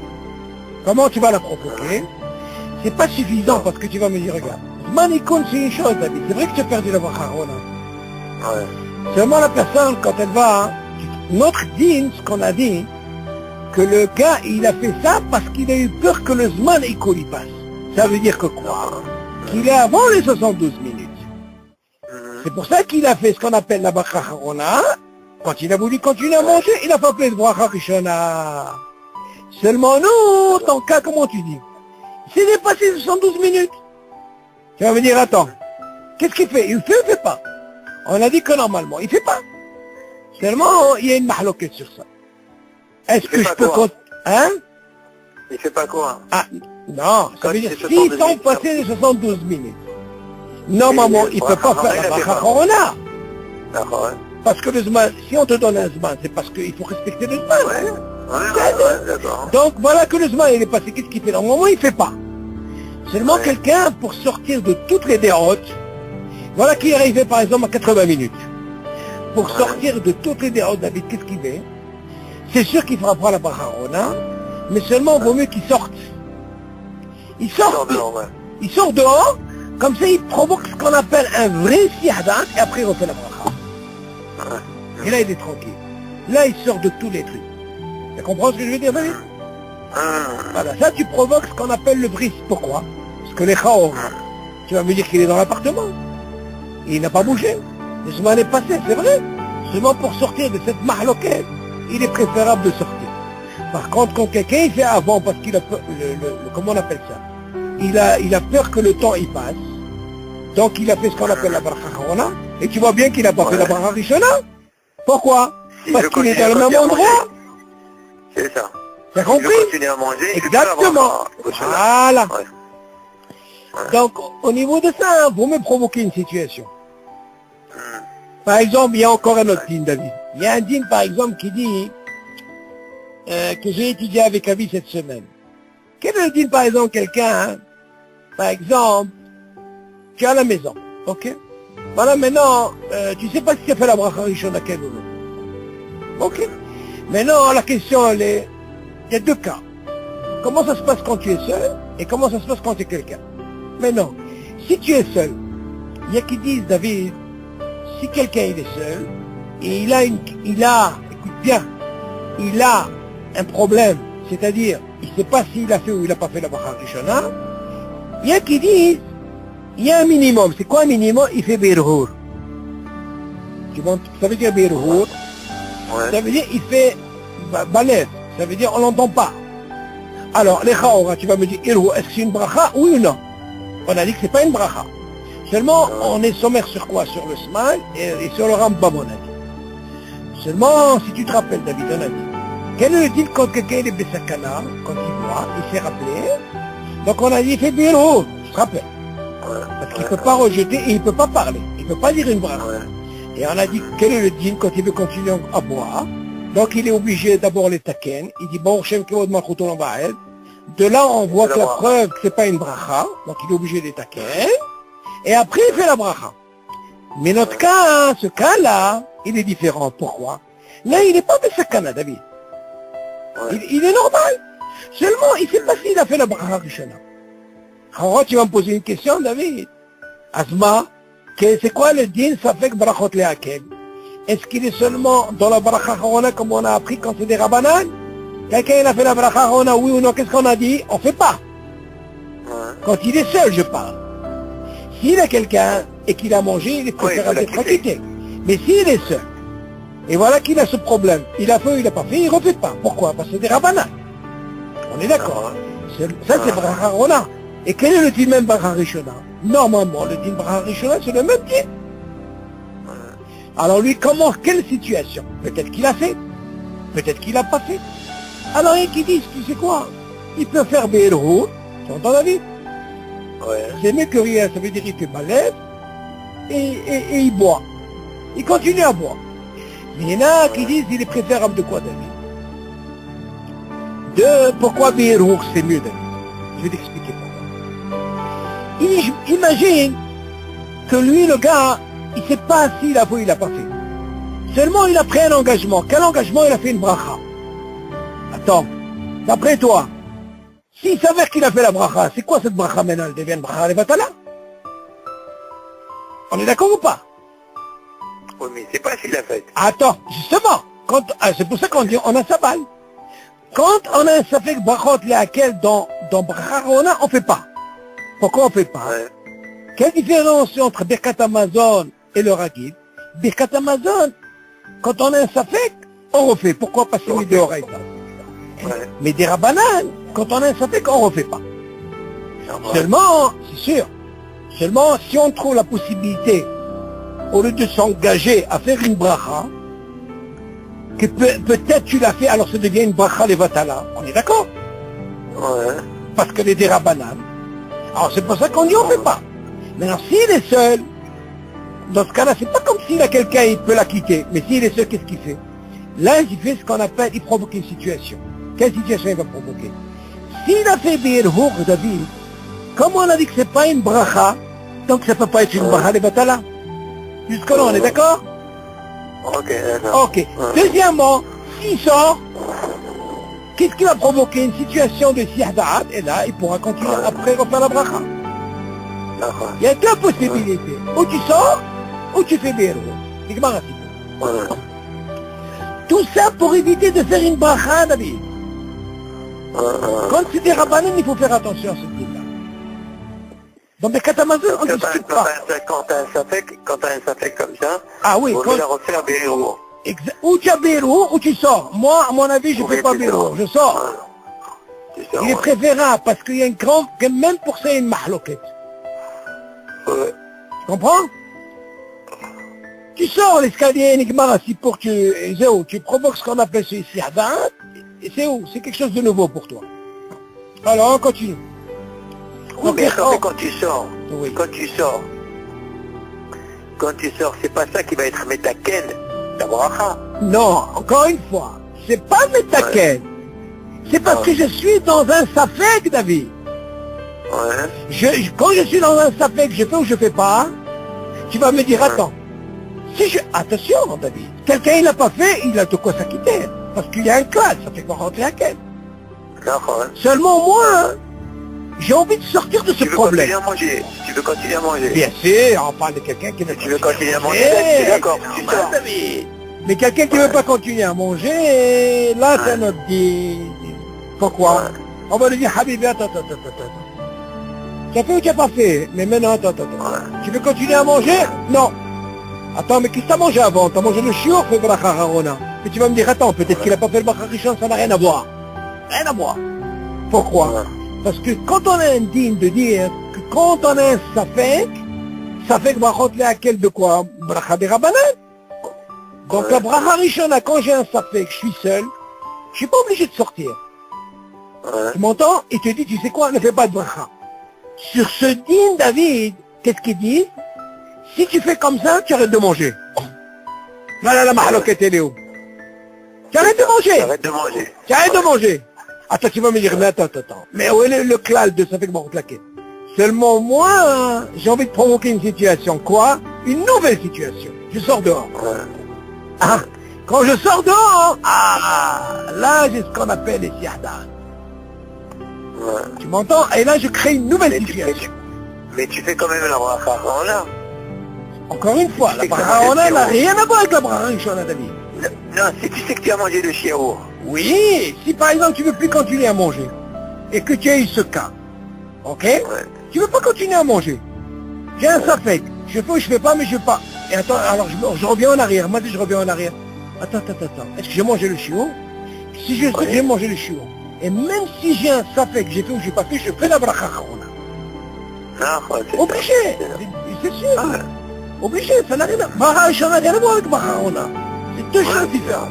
Comment tu vas la provoquer? C'est pas suffisant parce que tu vas me dire, regarde, Zman Haïkoul, c'est une chose, David. C'est vrai que tu as perdu la bracha rona. Ouais. Seulement la personne, quand elle va, notre dîne, ce qu'on a dit, que le gars, il a fait ça parce qu'il a eu peur que le Zman Haïkoul y passe. Ça veut dire que quoi? Qu'il est avant les 72 minutes. C'est pour ça qu'il a fait ce qu'on appelle la bracha rona. Quand il a voulu continuer à manger, il n'a pas appelé de bracha rishona. Seulement nous, ton cas, comment tu dis? C'est dépassé 72 minutes. Tu vas me dire, attends, qu'est-ce qu'il fait? Il fait ou il fait pas? On a dit que normalement, il fait pas. Seulement, il y a une mahloquette sur ça. Est-ce que je peux compter? Hein? Il fait pas quoi? Ah, non, ça veut dire, Quand s'ils c'est sont 72 passés les 72 minutes, normalement, il ne peut pas faire la bracha rona. D'accord, Parce que le Zman, si on te donne un Zman, c'est parce qu'il faut respecter le Zman. ouais, d'accord. Donc voilà que le Zman, il est passé, qu'est-ce qu'il fait? Normalement, il ne fait pas. Seulement quelqu'un, pour sortir de toutes les déroutes, voilà qui est arrivé par exemple à 80 minutes. Pour sortir de toutes les déroutes, David, qu'est-ce qu'il fait? C'est sûr qu'il fera pas la bracha rona, mais seulement il vaut mieux qu'il sorte. Il sort dehors, comme ça il provoque ce qu'on appelle un vrai sihdat, et après il refait la bracha. Et là il est tranquille. Là il sort de tous les trucs. Tu comprends ce que je veux dire, David? Voilà, ça tu provoques ce qu'on appelle le bris. Pourquoi? Parce que les chaos, tu vas me dire qu'il est dans l'appartement. Il n'a pas bougé. Le Zman est passé, c'est vrai. Seulement pour sortir de cette mahloquette, il est préférable de sortir. Par contre, quand quelqu'un il fait avant, parce qu'il a peur, comment on appelle ça? Il a peur que le temps il passe. Donc il a fait ce qu'on appelle la bracha rona. Et tu vois bien qu'il n'a pas fait la bracha rishona. Pourquoi? Parce qu'il est dans le même endroit. C'est ça. T'as compris? Il continue à manger. Exactement. Voilà. Donc, au niveau de ça, vous me provoquez une situation. Par exemple, il y a encore un autre dîne, David. Il y a un dîne, par exemple, qui dit que j'ai étudié avec Avi cette semaine. Quel est le dîne, par exemple, quelqu'un, par exemple, tu es à la maison, ok? Voilà, maintenant, tu sais pas si tu as fait la bracha rishona quelle ou non. Ok? Maintenant, la question, elle est, Il y a deux cas. Comment ça se passe quand tu es seul et comment ça se passe quand tu es quelqu'un. Maintenant, si tu es seul, il y a qui disent, David, si quelqu'un il est seul, et écoute bien, il a un problème, c'est-à-dire, il ne sait pas s'il a fait ou il n'a pas fait la bracha rishona, il y a qui disent, il y a un minimum. C'est quoi un minimum? Il fait birhur. Tu vois, ça veut dire birhur. Ouais. Ça veut dire il fait balèze. Ça veut dire on l'entend pas. Alors, les chaora, tu vas me dire, est-ce que c'est une bracha? Oui ou non? On a dit que c'est pas une bracha. Seulement, on est sommaire sur quoi? Sur le smile et sur le Rambam, on a dit. Seulement, si tu te rappelles, David, on a dit, quel est le deal quand quelqu'un est besakana, quand il boit, il s'est rappelé? Donc on a dit, il fait birhur, tu te rappelles? Parce qu'il ne peut pas rejeter et il ne peut pas parler. Il ne peut pas dire une bracha. Et on a dit, quel est le din quand il veut continuer à boire? Donc il est obligé d'abord les taken. Il dit, bon, Shem Kevod Malchuto Lambaed. De là, on voit que la preuve que ce n'est pas une bracha. Donc il est obligé de les taken. Et après, il fait la bracha. Mais notre cas, ce cas-là, il est différent. Pourquoi? Là, il n'est pas besakana, David. Il est normal. Seulement, il ne sait pas s'il a fait la bracha rishona. Alors, tu vas me poser une question, David. Asma, c'est quoi le din safek brachot le'akel? Est-ce qu'il est seulement dans la bracha harona comme on a appris quand c'est des rabanan? Quelqu'un il a fait la bracha harona, oui ou non? Qu'est-ce qu'on a dit? On fait pas. Quand il est seul, je parle. S'il a quelqu'un et qu'il a mangé, il est préférable d'être acquitté. Mais s'il est seul, et voilà qu'il a ce problème, il a fait ou il n'a pas fait, il ne refait pas. Pourquoi? Parce que c'est des rabanan. On est d'accord. Ça, c'est bracha harona. Et quel est le din même bracha rishona? Normalement, le din bracha rishona, c'est le même din. Alors lui, comment, quelle situation? Peut-être qu'il a fait, peut-être qu'il n'a pas fait. Alors il y a qui disent, tu sais quoi? Il peut faire birhur, tu entends la vie? C'est mieux que rien, ça veut dire qu'il fait balèze et il boit. Il continue à boire. Mais il y en a qui disent, il est préférable de quoi, David? Pourquoi birhur c'est mieux, David? Je vais t'expliquer pourquoi. Imagine que lui, le gars, il ne sait pas s'il a fait ou il n'a pas fait. Seulement, il a pris un engagement. Quel engagement? Il a fait une bracha. Attends, d'après toi, s'il s'avère qu'il a fait la bracha, c'est quoi cette bracha maintenant? Elle devient une bracha levatala? On est d'accord ou pas? Oui, mais c'est pas s'il l'a fait. Attends, justement, c'est pour ça qu'on dit on a sa balle. Quand on a un safek brachot leakel dans bracha rona, on ne fait pas. Pourquoi on ne fait pas? Quelle différence entre Birkat Amazon et le Ragid? Birkat Amazon, quand on a un safek, on refait. Pourquoi? Parce qu'il est de oreille. Mais des rabanan, quand on a un safek, on ne refait pas. Seulement, c'est sûr, seulement si on trouve la possibilité, au lieu de s'engager à faire une bracha, que peut-être tu l'as fait, alors ça devient une bracha levatala. On est d'accord? Parce que les dérabanan. Alors c'est pour ça qu'on dit on ne fait pas. Maintenant, s'il est seul, dans ce cas-là, c'est pas comme s'il a quelqu'un, il peut la quitter. Mais s'il est seul, qu'est-ce qu'il fait? Là, il fait ce qu'on appelle, il provoque une situation. Quelle situation il va provoquer? S'il a fait birhur, David, comme on a dit que c'est pas une bracha, donc ça peut pas être une bracha de batala. Jusque-là, on est d'accord? Ok, d'accord. Ok. Deuxièmement, s'il sort, qu'est-ce qui va provoquer? Une situation de sihda'at, et là, il pourra continuer après refaire la bracha. Il y a deux possibilités. Ou tu sors, ou tu fais birhur. Tout ça pour éviter de faire une bracha, David. Quand c'est des rabbanim, il faut faire attention à ce truc-là. Dans des katamazeux, on ne discute pas. Quand tu as un safek comme ça, ah oui, on va refaire birhur. Ou tu as birhur, ou tu sors. Moi, à mon avis, je ne fais pas birhur, je sors. Il est préférable, parce qu'il y a une grande, même pour ça, il y a une mahloket. Tu comprends? Tu sors l'escalier, Nigmar, si pour que tu provoques ce qu'on appelle ce sihda'at, et c'est où? C'est quelque chose de nouveau pour toi. Alors, on continue. Oui, mais quand tu sors, quand tu sors, c'est pas ça qui va être metaken, la bracha. Non, encore une fois, c'est pas metaken. C'est parce que je suis dans un safek, David. Quand je suis dans un safek, je fais ou je fais pas, tu vas me dire, attends, attention, David, quelqu'un il l'a pas fait, il a de quoi s'acquitter. Parce qu'il y a un cas, ça fait quoi rentrer à quel? D'accord. Seulement moi, j'ai envie de sortir de ce problème. Tu veux continuer à manger. Bien sûr, on parle de quelqu'un qui veut Tu veux continuer à manger, manger. d'accord. C'est normal, David. Mais quelqu'un qui ne veut pas continuer à manger, là, c'est notre dit. Pourquoi? On va lui dire, Habibi, attends. Tu as fait ou tu n'as pas fait? Mais maintenant, attends. Tu veux continuer à manger? Non. Attends, mais qu'est-ce que tu as mangé avant? Tu as mangé le chiour, fait bracha harona. Et tu vas me dire, attends, peut-être qu'il n'a pas fait le bracha rishon, ça n'a rien à voir. Rien à voir. Pourquoi? Parce que quand on a un digne de dire que quand on a un safek brachot lehakel de quoi? Bracha des rabanan. Donc la bracha rishona, quand j'ai un safek, je suis seul, je suis pas obligé de sortir. Tu m'entends? Il te dit, tu sais quoi, ne fais pas de bracha. Sur ce digne, David, qu'est-ce qu'il dit? Si tu fais comme ça, tu arrêtes de manger. Voilà la mahaloket elle est où? Tu arrêtes de manger. Tu arrêtes de manger. Attends, tu vas me dire, mais attends. Mais où est le klal de ça fait que bon, claquer? Seulement moi, j'ai envie de provoquer une situation. Quoi? Une nouvelle situation. Je sors dehors. Ah, quand je sors dehors, là, j'ai ce qu'on appelle les siadas. Tu m'entends? Et là, je crée une nouvelle situation. Mais tu fais quand même la bracha harona. Encore une fois, la bracha harona n'a rien à voir avec la bracha rishona, David. Non, si tu sais que tu as mangé le chiour. Oui, si par exemple tu veux plus continuer à manger et que tu as eu ce cas, ok? Tu veux pas continuer à manger. J'ai un safek, je fais ou je fais pas, mais je fais pas. Et attends, alors je reviens en arrière. Moi, je reviens en arrière. Attends. Est-ce que j'ai mangé le chiot? Si je sais que j'ai mangé le chiot, et même si j'ai un safek, j'ai fait ou j'ai pas fait, je fais la bracha harona. Obligé, c'est sûr. Obligé, ça n'a rien à voir. Bracha rishona n'a rien à voir avec bracha harona. C'est deux choses différentes.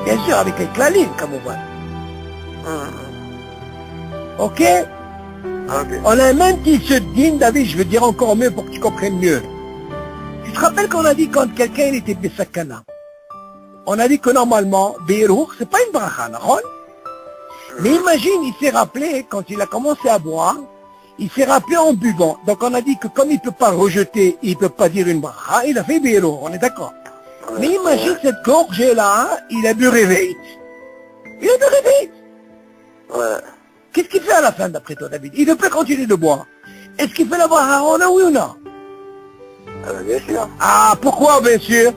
Bien sûr, avec les klalim, comme on voit. Ok? On a même dit ce din, David, je veux dire encore mieux pour que tu comprennes mieux. Tu te rappelles qu'on a dit quand quelqu'un il était besakana, on a dit que normalement, Beirhour, c'est pas une bracha, non? Mais imagine, il s'est rappelé, quand il a commencé à boire, il s'est rappelé en buvant. Donc on a dit que comme il ne peut pas rejeter, il ne peut pas dire une bracha, il a fait Beirhour, on est d'accord? Mais imagine cette gorgée-là, il a bu réveil. Qu'est-ce qu'il fait à la fin, d'après toi, David? Il ne peut continuer de boire. Est-ce qu'il fait la bracha harona, oui ou non? Bien sûr. Ah, pourquoi, bien sûr?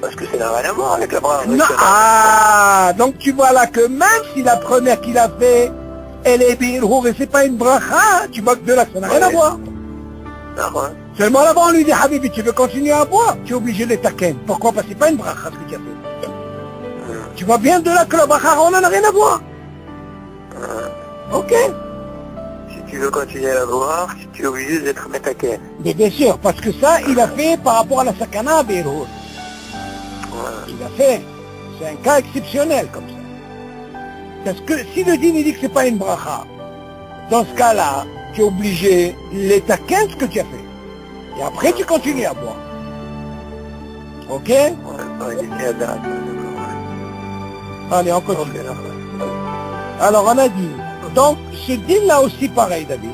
Parce que ça n'a rien à voir avec la bracha. Non, donc tu vois là que même si la première qu'il a fait, elle est Beirhour et c'est pas une bracha, tu vois que de là, ça n'a rien à voir. Seulement là-bas, on lui dit, Habibi, tu veux continuer à boire? Tu es obligé de taquiner. Pourquoi? Parce que c'est pas une bracha ce que tu as fait. Tu vois bien de là que la bracha harona n'a rien à voir. Ok? Si tu veux continuer à boire, tu es obligé d'être metaken. Mais bien sûr, parce que ça, il a fait par rapport à la sakana à Beirhour. Il a fait. C'est un cas exceptionnel comme ça. Parce que si le dîme il dit que c'est pas une bracha, dans ce cas-là, tu es obligé de taquiner ce que tu as fait. Et après, tu continues à boire. Ok? Allez, on continue. Alors, on a dit, donc, ce deal-là aussi pareil, David.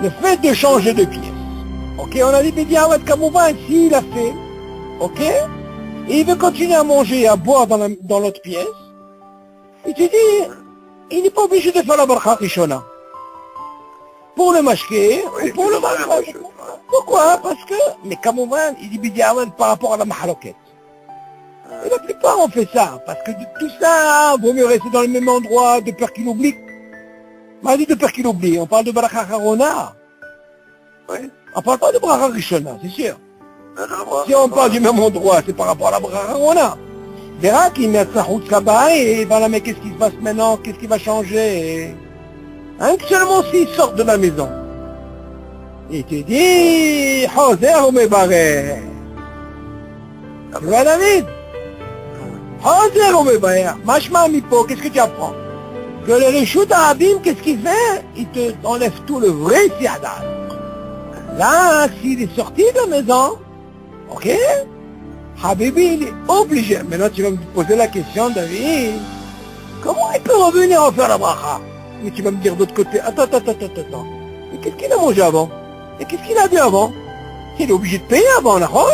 Le fait de changer de pièce. Ok? On a dit, Bediawad Kamouban, s'il a fait, ok? Et il veut continuer à manger et à boire dans l'autre pièce. Il te dit, il n'est pas obligé de faire la bracha rishona. Pour le mashké, ou pour le bracha. Pourquoi? Parce que, mais Kamouman, il dit Bediawad par rapport à la mahaloket. Et la plupart ont fait ça, parce que de tout ça, vaut mieux rester dans le même endroit de peur qu'il oublie. On dit de peur qu'il oublie, on parle de bracha harona. On parle pas de bracha rishona, c'est sûr. Si on parle du même endroit, c'est par rapport à la bracha harona. Il verra qu'il met sa route là-bas et voilà, mais qu'est-ce qui se passe maintenant? Qu'est-ce qui va changer? Hein, que seulement s'il sort de la maison. Il te dit, Hoser ou Mebareh. Tu vois, David? Hoser ou Mebareh. Machma Mipo, qu'est-ce que tu apprends? Que le Rishut Arabim, qu'est-ce qu'il fait? Il te enlève tout le vrai siadat. Là, s'il est sorti de la maison, ok? Habibi, il est obligé. Maintenant, tu vas me poser la question, David. Comment il peut revenir en faire la bracha? Mais tu vas me dire d'autre côté, attends. Mais qu'est-ce qu'il a mangé avant? Et qu'est-ce qu'il a bu avant? Il est obligé de payer avant, d'accord?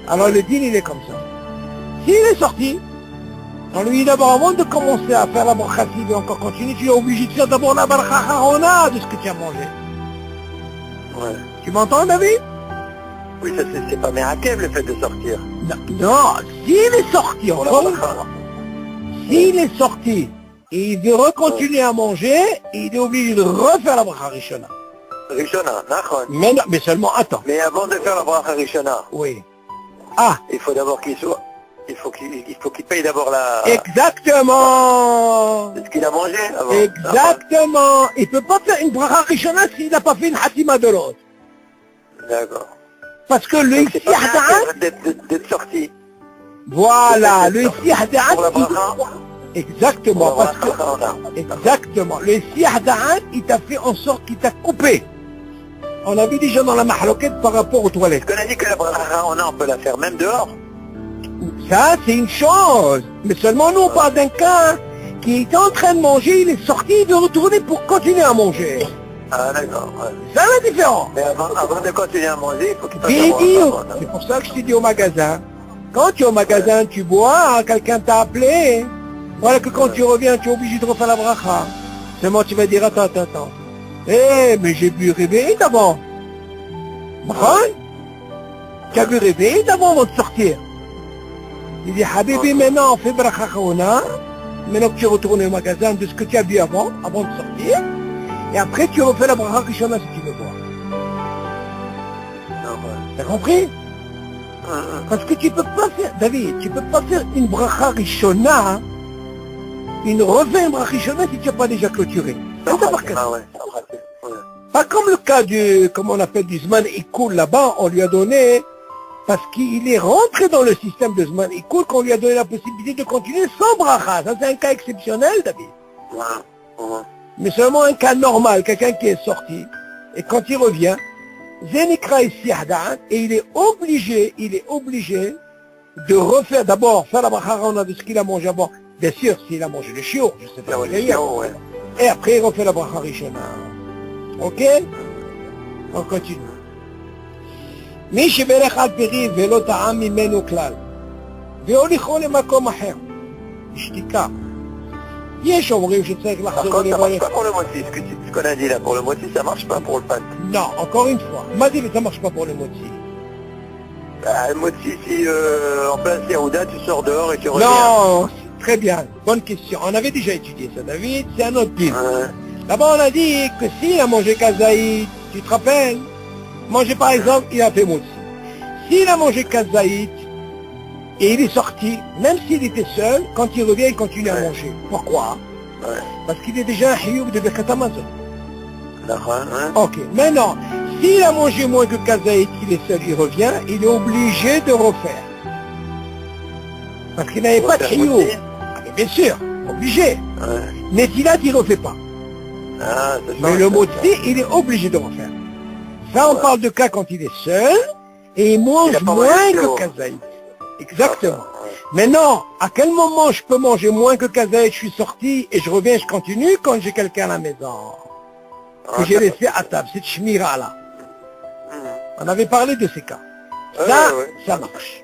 Alors le deal, il est comme ça. S'il est sorti, On lui dit d'abord, avant de commencer à faire la bracha, s'il veut encore continuer, tu es obligé de faire d'abord la bracha harona de ce que tu as mangé. Ouais. Tu m'entends, David? Oui, ça c'est pas miracle le fait de sortir. Non, s'il est sorti, Pour la encore une bracha. fois, s'il est sorti et il veut recontinuer à manger, il est obligé de refaire la bracha rishona. Rishona, nachon. Mais, non, mais seulement, attends. Mais avant de faire la bracha Rishona, Oui. Ah, il faut d'abord qu'il soit... Il faut qu'il paye d'abord la... exactement. ce qu'il a mangé avant. Exactement. Il ne peut pas faire une bracha rishona s'il n'a pas fait une hatima de l'autre. D'accord. Parce que le Donc, c'est pas sihda'an, bien d'être sorti. voilà, le Pour la sihda'an, bracha. exactement, Pour la parce que, bracha harona. exactement, le sihda'an, il t'a fait en sorte qu'il t'a coupé. On a vu déjà dans la mahloquette par rapport aux toilettes. Parce qu'on a dit que la bracha harona, on peut la faire même dehors. Ça, c'est une chose. Mais seulement nous, on parle d'un cas qui est en train de manger, il est sorti, il veut retourner pour continuer à manger. Ah d'accord. Ouais. C'est ça la différence. Mais avant de continuer à manger, il faut qu'il fasse J'ai la dit, bracha harona. c'est pour ça que je t'ai dit au magasin. Quand tu es au magasin, tu bois, quelqu'un t'a appelé. Voilà que quand tu reviens, tu es obligé de refaire la bracha. Seulement tu vas dire, attends. Eh, mais j'ai bu réveiller d'avant. Marron, tu as bu réveiller d'avant avant de sortir. Il dit, Habibi, maintenant on fait bracha harona. Maintenant que tu retournes au magasin de ce que tu as bu avant de sortir. Et après tu refais la bracha rishona si tu veux boire. T'as compris? Parce que tu peux pas faire, David, tu peux pas faire une bracha rishona, refaire une bracha rishona si tu n'as pas déjà clôturé. Ah ouais, ouais. Pas comme le cas du, comment on appelle, du Zman Ikoul là-bas, on lui a donné, parce qu'il est rentré dans le système de Zman Ikoul, qu'on lui a donné la possibilité de continuer sans bracha. Ça c'est un cas exceptionnel, David. Mais seulement un cas normal, quelqu'un qui est sorti, et quand il revient, Zenikra ici et il est obligé de refaire d'abord, faire la bracha on a de ce qu'il a mangé avant. Bien sûr, s'il a mangé le chiot, je sais pas. Ouais. Et après, il refait la bracha rishona. Ok? On continue. מי שברך על פרי ולא טעם ממנו כלל, והוליכו למקום אחר, בשתיקה. יש אומרים שצריך Par לחזור contre, ça marche ולברך. pas pour le moti. Ce qu'on a dit là, pour le moti, ça marche pas pour le pâte. Non, encore une fois. M'a dit que ça marche pas pour le moti. Bah, le moti, si en plein Serouda, tu sors dehors et tu reviens. Non, très bien. Bonne question. On avait déjà étudié ça, David. C'est un autre deal. Là-bas, on a dit que s'il a mangé kazaïd, tu te rappelles? Manger par exemple, il a fait moti. S'il a mangé kazaïd et il est sorti, même s'il était seul, quand il revient, il continue à manger. Pourquoi? Parce qu'il est déjà un hiyub de Birkat Hamazon. Ok. Maintenant, s'il a mangé moins que kazaïd, qu'il est seul, il revient, il est obligé de refaire. Parce qu'il n'avait pas de hiyub. Bien sûr, obligé. Mais Tilat, il ne refait pas. Mais le moti, il est obligé de refaire. Ça, on parle de cas quand il est seul et il mange moins que kazaïd. Exactement. Maintenant, à quel moment je peux manger moins que kazaïd, je suis sorti et je reviens, je continue quand j'ai quelqu'un à la maison que j'ai laissé à table, cette shmira là. On avait parlé de ces cas. Ça marche.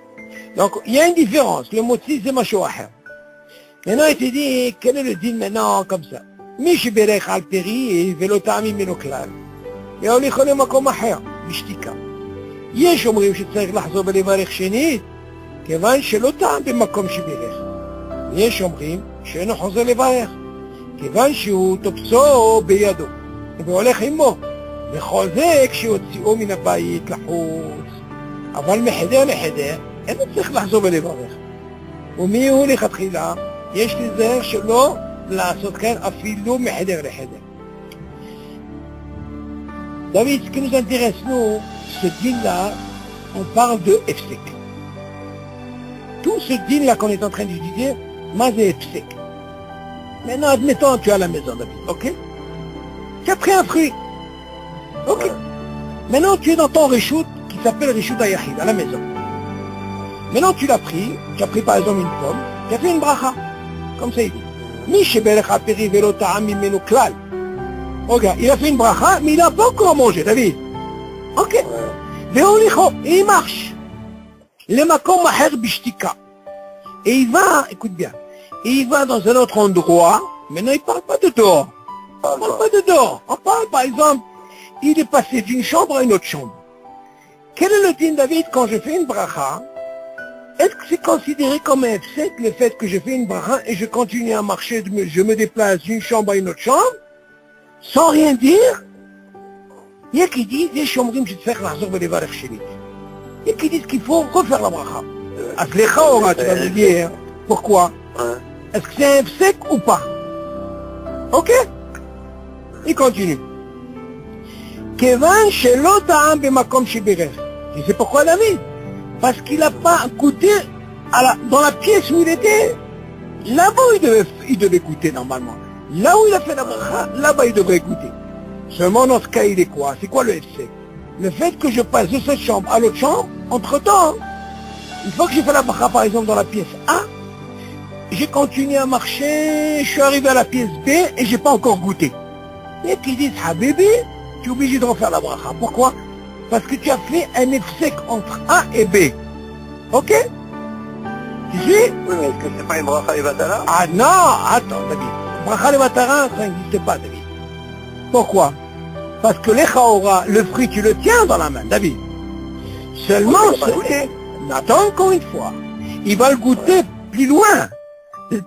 Donc, il y a une différence. Le moti, c'est machoahar. Maintenant, il te dit, quel est le deal maintenant comme ça? מי שברך על פרי ולא טעם ממנו כלל, והוליך למקום אחר, בשתיקה. יש אומרים שצריך לחזור ולברך שנית, כיוון שלא טעם במקום שברך. יש אומרים שאינו חוזר לברך, כיוון שהוא תופסו בידו, והולך עמו, וכל זה כשהוציאו מן הבית לחוץ. אבל מחדר, אינו צריך לחזור ולברך. ומי הוא לכתחילה? יש לזהר שלא לעשות כן אפילו מחדר לחדר. David, ce qui nous intéresse, nous, ce deal-là, on parle de Efsek. Tout ce deal-là qu'on est en train d'étudier, moi, c'est Efsek. Maintenant, admettons, tu es à la maison, David, ok? Tu as pris un fruit, ok? Maintenant, tu es dans ton reshoot qui s'appelle Reshoot Ayachid, à la maison. Maintenant, tu as pris par exemple une pomme, tu as fait une bracha, comme ça il dit. מי שברך על פרי ולא טעם ממנו כלל. Regarde, il a fait une bracha, mais il n'a pas encore mangé, David. Ok. והוליכו, il marche. למקום אחר בשתיקה. Et il va, écoute bien, il va dans un autre endroit, maintenant il ne parle pas de dehors. On ne parle pas de dehors. On parle par exemple, il est passé d'une chambre à une autre chambre. Quel est le din David quand je fais une bracha? Est-ce que c'est considéré comme un F7 le fait que je fais une bracha et je continue à marcher, je me déplace d'une chambre à une autre chambre, sans rien dire? Il y a qui disent, יש שאומרים שצריך לחזור ולברך שנית. Il y a qui disent qu'il faut refaire la bracha. אז לכאורה, tu vas me dire, pourquoi? Est-ce que c'est un F7 ou pas? Ok? Il continue. כיוון שלא טעם במקום שבירך. Tu sais pourquoi David? Parce qu'il n'a pas goûté dans la pièce où il était. Là-bas, il devait goûter normalement. Là où il a fait la bracha, là-bas, il devrait goûter. Seulement, dans ce cas, il est quoi? C'est quoi le FC? Le fait que je passe de cette chambre à l'autre chambre, entre-temps, une fois que j'ai fait la bracha, par exemple, dans la pièce A, j'ai continué à marcher, je suis arrivé à la pièce B et j'ai pas encore goûté. Et qui disent, Habibi, tu es obligé de refaire la bracha. Pourquoi? Parce que tu as fait un F entre A et B. Ok? Tu sais? Oui, mais est-ce que c'est pas une bracha levatara? Ah non, attends, David. Bracha levatara, ça n'existe pas, David. Pourquoi? Parce que l'Echaora, le fruit, tu le tiens dans la main, David. Seulement, attends encore une fois. Il va le goûter plus loin.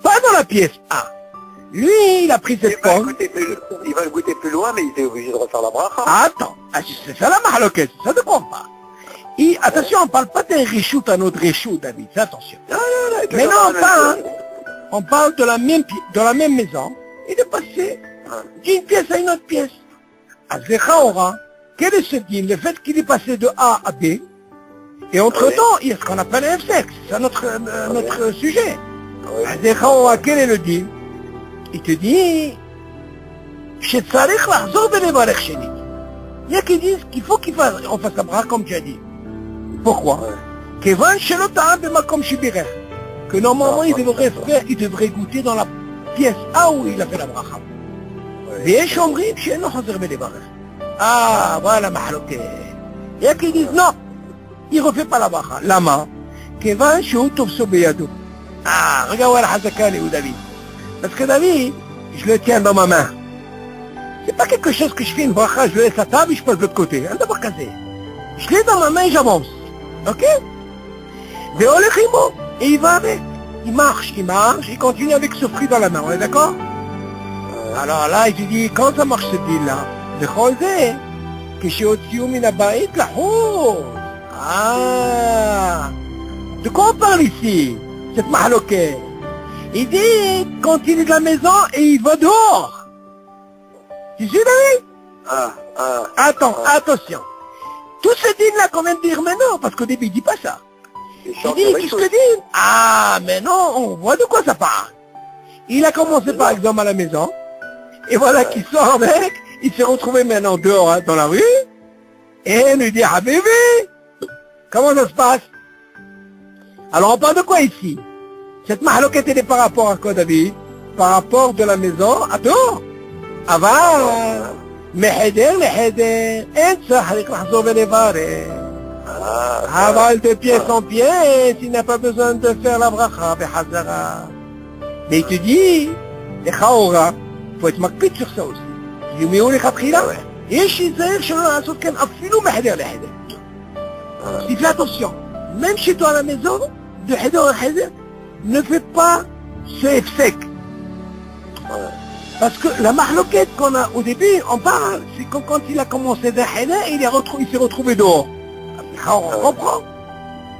Pas dans la pièce A. Lui, il a pris cette pomme. Il va le goûter plus loin, mais il est obligé de refaire la bracha. Attends, c'est ça la mahaloket, ça ne compte pas. Et attention, on ne parle pas d'un réchout à notre réchout, David, fais attention. Mais non, on parle de la même maison et de passer d'une pièce à une autre pièce. À Zechaora, quel est ce din? Le fait qu'il est passé de A à B, et entre-temps, il y a ce qu'on appelle un F-sex, c'est notre sujet. À Zechaora, quel est le din? Il te dit, שצריך לחזור ולברך שנית. Il y a qui disent qu'il faut qu'on fasse la bracha comme tu as dit. Pourquoi? כיוון שלא טעם במקום שבירך. Que normalement il devrait goûter dans la pièce A où il a fait la bracha. ויש אומרים שאינו חוזר ולברך. Ah, voilà מחלוקת. Il y a qui disent non, il ne refait pas la bracha. למה? כיוון שהוא תופסו בידו. Ah, regarde la חזקה לי, David. Parce que David, je le tiens dans ma main. C'est pas quelque chose que je fais une bracha, je le laisse à table et je passe de l'autre côté. Je l'ai dans ma main et j'avance. Ok? Et il va avec. Il marche, il continue avec ce fruit dans la main. On est d'accord? Alors là, il dit, quand ça marche ce deal-là, ah, de quoi on parle ici? Cette mahaloket. Il dit, quand il est de la maison et il va dehors. Tu sais, David? Attention. Tout ce din-là qu'on vient de dire maintenant, parce qu'au début, il dit pas ça. Il dit, qu'est-ce que dit? Ah, mais non, on voit de quoi ça parle. Il a commencé, par exemple, à la maison. Et voilà qu'il sort avec. Il s'est retrouvé maintenant dehors, hein, dans la rue. Et il lui dit, ah, bébé, comment ça se passe? Alors, on parle de quoi ici? Cette mahaloket est par rapport à quoi, David? Par rapport de la maison à dehors. Avant, מחדר לחדר, אין צריך לחזור ולברך. אבל de pièce en pièce, il n'a pas besoin de faire la bracha בחזרה. Mais il te dit, לכאורה, faut être מקפיד sur ça aussi. יומיהו לכתחילה, יש להיזהר שלא לעשות כן אפילו מחדר לחדר. Si fais attention, même chez toi à la maison, de חדר לחדר, ne fais pas ce F-sec. Parce que la mahloquette qu'on a au début, on parle, c'est quand il a commencé d'un héna, il s'est retrouvé dehors. On comprend.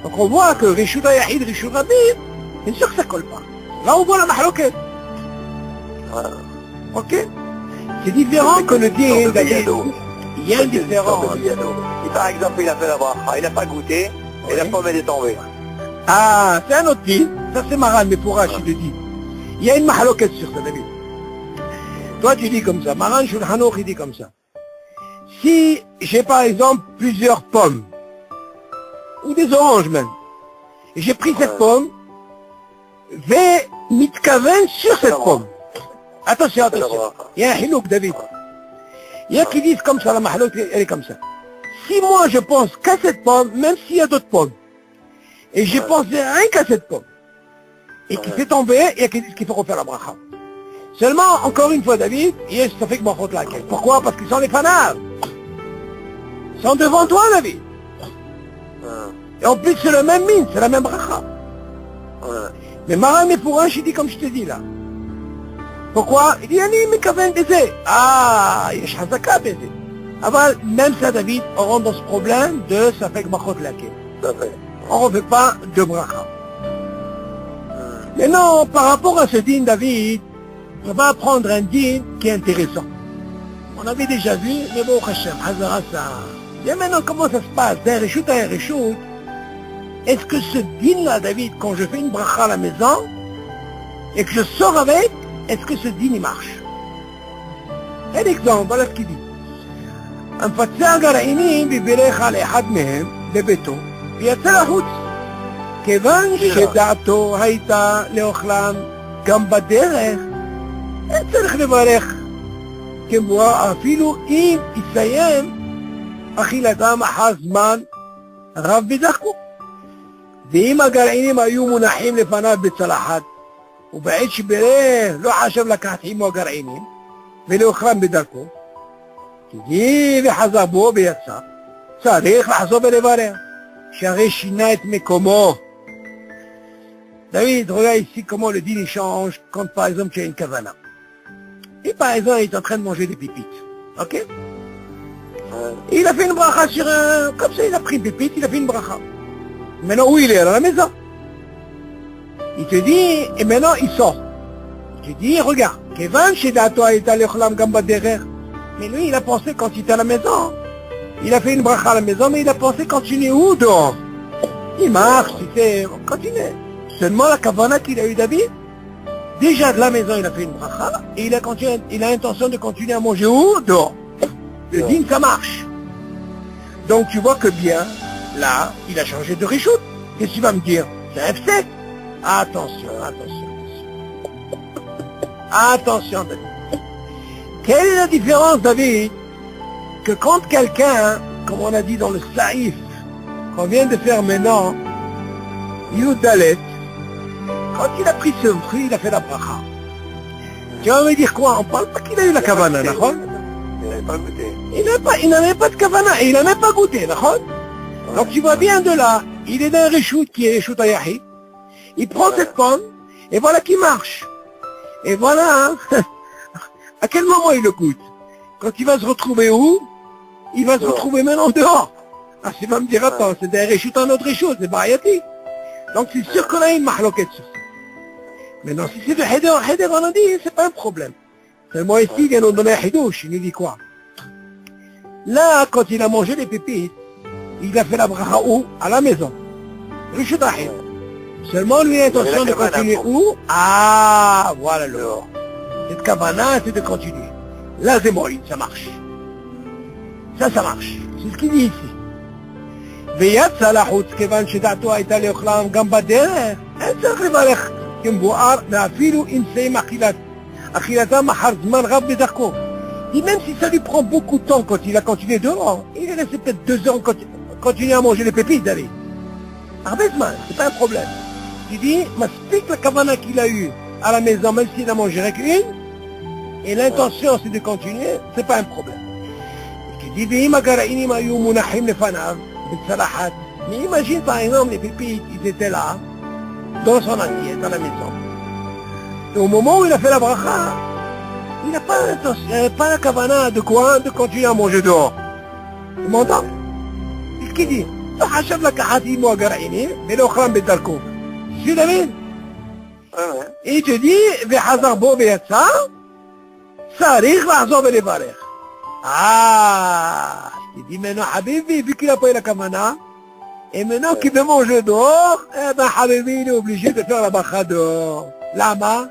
Donc on voit que Rishouda Yahid, Rishouda Rabib, bien sûr que ça colle pas. Là on voit la mahloquette. Ok? C'est différent que le din David. Il y a une différence. Si par exemple il a fait la bracha, il n'a pas goûté, et la pomme elle est tombée. Ah, c'est un autre din. Ça c'est Maran, mais pour Rachid le dit. Il y a une mahloquette sur ça, David. Toi, tu dis comme ça. Maran Shulchan Aruch, il dit comme ça. Si j'ai par exemple plusieurs pommes, ou des oranges même, et j'ai pris cette pomme, vais mitkaven sur cette pomme. Attention. Il y a un hilouk, David. Il y a qui disent comme ça, la mahalouk, elle est comme ça. Si moi je pense qu'à cette pomme, même s'il y a d'autres pommes, et j'ai pensé rien qu'à cette pomme, et qui fait tomber, et il y a qui disent qu'il faut refaire la bracha. Seulement, encore une fois, David, yes, ça fait que ma faute laquelle. Pourquoi? Parce qu'ils sont les fanats. Ils sont devant toi, David. Et en plus, c'est le même mine, c'est la même bracha. Mais Maran est pour un, je dis comme je te dis là. Pourquoi? Il dit, Ani, mais kaven baiser. Ah, il y a Hazaka baiser. Avant, même ça, David, on rentre dans ce problème de ça fait que ma faute laquelle. On ne refait pas de bracha. Mais non, par rapport à ce dîne, David, on va apprendre un dîne qui est intéressant. On avait déjà vu, mais bon, Hachem, Hazara, ça. Et maintenant, comment ça se passe? D'un réchout à un réchout. Est-ce que ce dîne-là, David, quand je fais une bracha à la maison, et que je sors avec, est-ce que ce dîne, il marche? Un exemple, voilà ce qu'il dit. המפצע גרעינים ובירך על אחד מהם לביתו ויצא לחוץ כיוון שדעתו הייתה לאוכלם גם בדרך אין צריך לברך כמבואר אפילו אם יסיים אכילתם אחר זמן רב בדרכו ואם הגרעינים היו מונחים לפניו בצלחת ובעת שבירך לא חשב לקחת עמו הגרעינים ולאוכלם בדרכו כי וחזר בו ויצא, צריך לחזור ולברר, שהרי שינה את מקומו. David, regarde ici comment le dîner change quand par exemple tu as une kavana. Et par exemple, il est en train de manger des pépites. Ok? Et il a fait une bracha sur un... Comme ça, il a pris une pépite, il a fait une bracha. Maintenant, où il est? À la maison. Il te dit, et maintenant, il sort. Il te dit, regarde, Kevan shedato aita lecholam gam baderer. Mais lui, il a pensé quand il était à la maison. Il a fait une bracha à la maison, mais il a pensé continuer où dehors? Il marche, tu sais, on continue. Seulement la kavana qu'il a eu David, déjà de la maison, il a fait une bracha, et il a l'intention de continuer à manger où? Dehors. Le dîne, ça marche. Donc tu vois que bien, là, il a changé de réchoute. Qu'est-ce que tu vas me dire? C'est un F7. Attention, attention, attention. Attention, David. Quelle est la différence, David, que quand quelqu'un, comme on a dit dans le Saïf, qu'on vient de faire maintenant, Yudalet, quand il a pris ce fruit, il a fait la bracha. Tu vas me dire quoi? On parle pas qu'il a eu la kavana, d'accord? Il n'avait pas goûté. Il n'avait pas de kavana, et il n'a même pas goûté, d'accord? Donc tu vois bien de là, il est dans un réchout qui est réchout ayahi, il prend cette pomme, et voilà qu'il marche. Et voilà, hein. À quel moment il le goûte? Quand il va se retrouver où? Il va se retrouver maintenant dehors. Ah, c'est va me dire, attends, c'est d'un réchout à un autre réchout, c'est barayati. Donc c'est sûr qu'on a une mahloquette sur ça. Maintenant, si c'est de Heder, on a dit, c'est pas un problème. Seulement ici, il vient nous donner un hidouche, il nous dit quoi? Là, quand il a mangé les pépites, il a fait la bracha où? À la maison. Réchout à Heder. Seulement lui a l'intention de continuer où? Ah, voilà le. Cette kavana, c'est de continuer. Là, c'est moïse, ça marche. Ça marche. C'est ce qu'il dit ici. ויצא לחוץ כיוון שדעתו הייתה לאוכלם גם בדרך, אין צריך לברך כמבואר, ואפילו אם סיים אכילתם אחר זמן רב בדרכו. Et même si ça lui prend beaucoup de temps quand il a continué dehors, il est resté peut-être 2 ans continuer à manger les pépites, David. Arbezman, c'est pas un problème. Il dit, m'explique la kavana qu'il a eue à la maison, même s'il a mangé qu'une, et l'intention c'est de continuer, c'est pas un problème. Il dit, mais imagine par exemple les pépites, ils étaient là, dans son assiette, à la maison. Et au moment où il a fait la bracha, il n'a pas l'intention, pas la kavana de quoi? De continuer à manger dehors. Tu m'entends? C'est ce qu'il dit. Tu suis David? Et il te dit, וחזר בו ויצא, צריך לחזור ולברך. Ah, il dit maintenant, Habibi, vu qu'il a pas eu la kavana, et maintenant qu'il veut manger dehors, eh ben Habibi, il est obligé de faire la bracha dehors. Lama,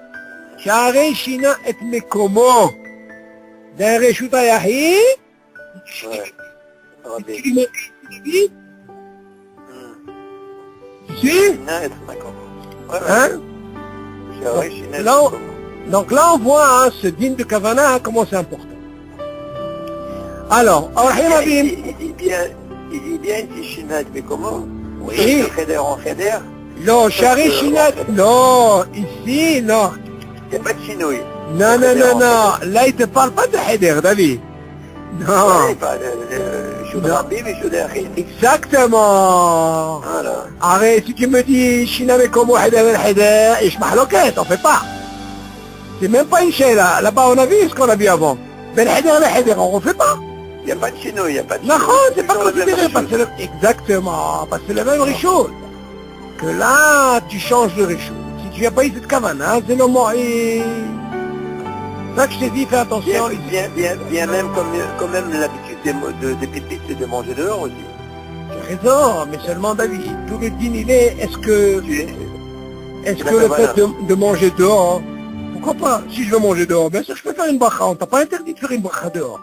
שהרי שינה את מקומו. d'un réchout ayahi, tu sais? Hein? Donc là, on voit hein, ce dîne de kavana, comment c'est important. Alors, il dit bien Tishina et Mekomo, de Cheder en Cheder, Non, Shari Shinat, non, ici, non. Il n'y a pas de chinouille. Non, non, non, non, là, il te parle pas de Heder, David. Non. Oui, pas de Choudrabim et Choudari. Exactement. Voilà. Arrête, si tu me dis Shiname comme Heder el Heder, et je m'ahloquette, on fait pas. C'est même pas une chaîne là. Là-bas, on a vu ce qu'on a vu avant. Ben Heder el Heder, on refait pas. Il n'y a pas de chinouille, il n'y a pas de Non, chinouille. c'est pas considéré parce que exactement, parce que c'est le même richoul. Que là, tu changes de richoul. Si tu n'as pas eu cette cavana, c'est le mot. C'est ça que je t'ai dit, fais attention. Bien même quand même l'habitude des pépites, c'est de manger dehors aussi. J'ai raison, mais seulement David, tout le dîner, il est, est-ce que le fait de manger dehors, pourquoi pas, si je veux manger dehors, bien sûr je peux faire une bracha, on t'a pas interdit de faire une bracha dehors.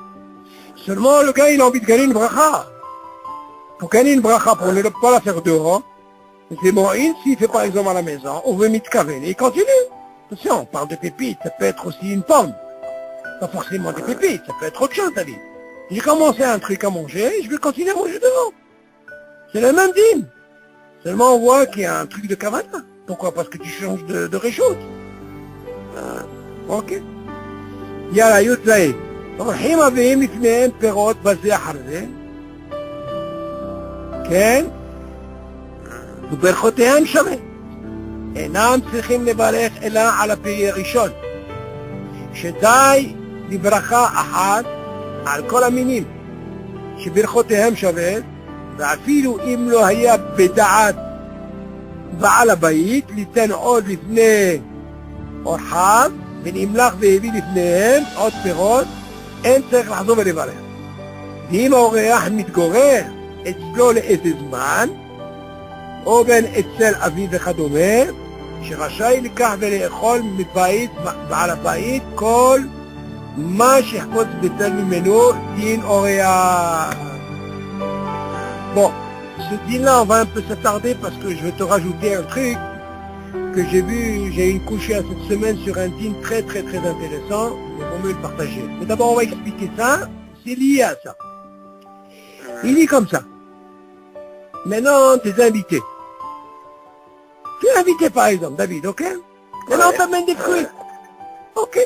Seulement le gars il a envie de gagner une bracha. Pour gagner une bracha, pour ne pas la faire dehors, c'est bon, s'il fait par exemple à la maison, on veut mitkaven, et il continue. Attention, on parle de pépites, ça peut être aussi une pomme. Pas forcément des pépites, ça peut être autre chose, David. J'ai commencé un truc à manger, je vais continuer à manger devant. C'est le même dîme. Seulement on voit qu'il y a un truc de kavana. Pourquoi? Parce que tu changes de réchaud. Ok. Yalla, Yotzai. הולכים מביאים לפניהם פירות בזה אחר זה. כן? וברכותיהם שווה. אינם צריכים לברך אלא על הפרי הראשון. שדי לברכה אחת על כל המינים. שברכותיהם שווה, ואפילו אם לא היה בדעת בעל הבית, ליתן עוד לפני אורחיו, ונמלח והביא לפניהם עוד פירות, אין צריך לחזור ולברך. ואם האורח מתגורר אצלו לאיזה זמן, או בין אצל אביו וכדומה, שרשאי לקח ולאכול מבית בעל הבית כל מה שיחפוץ בצל ממנו דין אורח. Bon, ce dîner-là, on va un peu s'attarder parce que je vais te rajouter un truc que j'ai vu, j'ai eu une couchée à cette semaine sur un dîner très très très intéressant, mais vaut mieux le partager. Mais d'abord on va expliquer ça, c'est lié à ça. Il dit comme ça. Maintenant, tes invités. Tu es invité par exemple, David, ok? Maintenant on t'amène des fruits. Ok.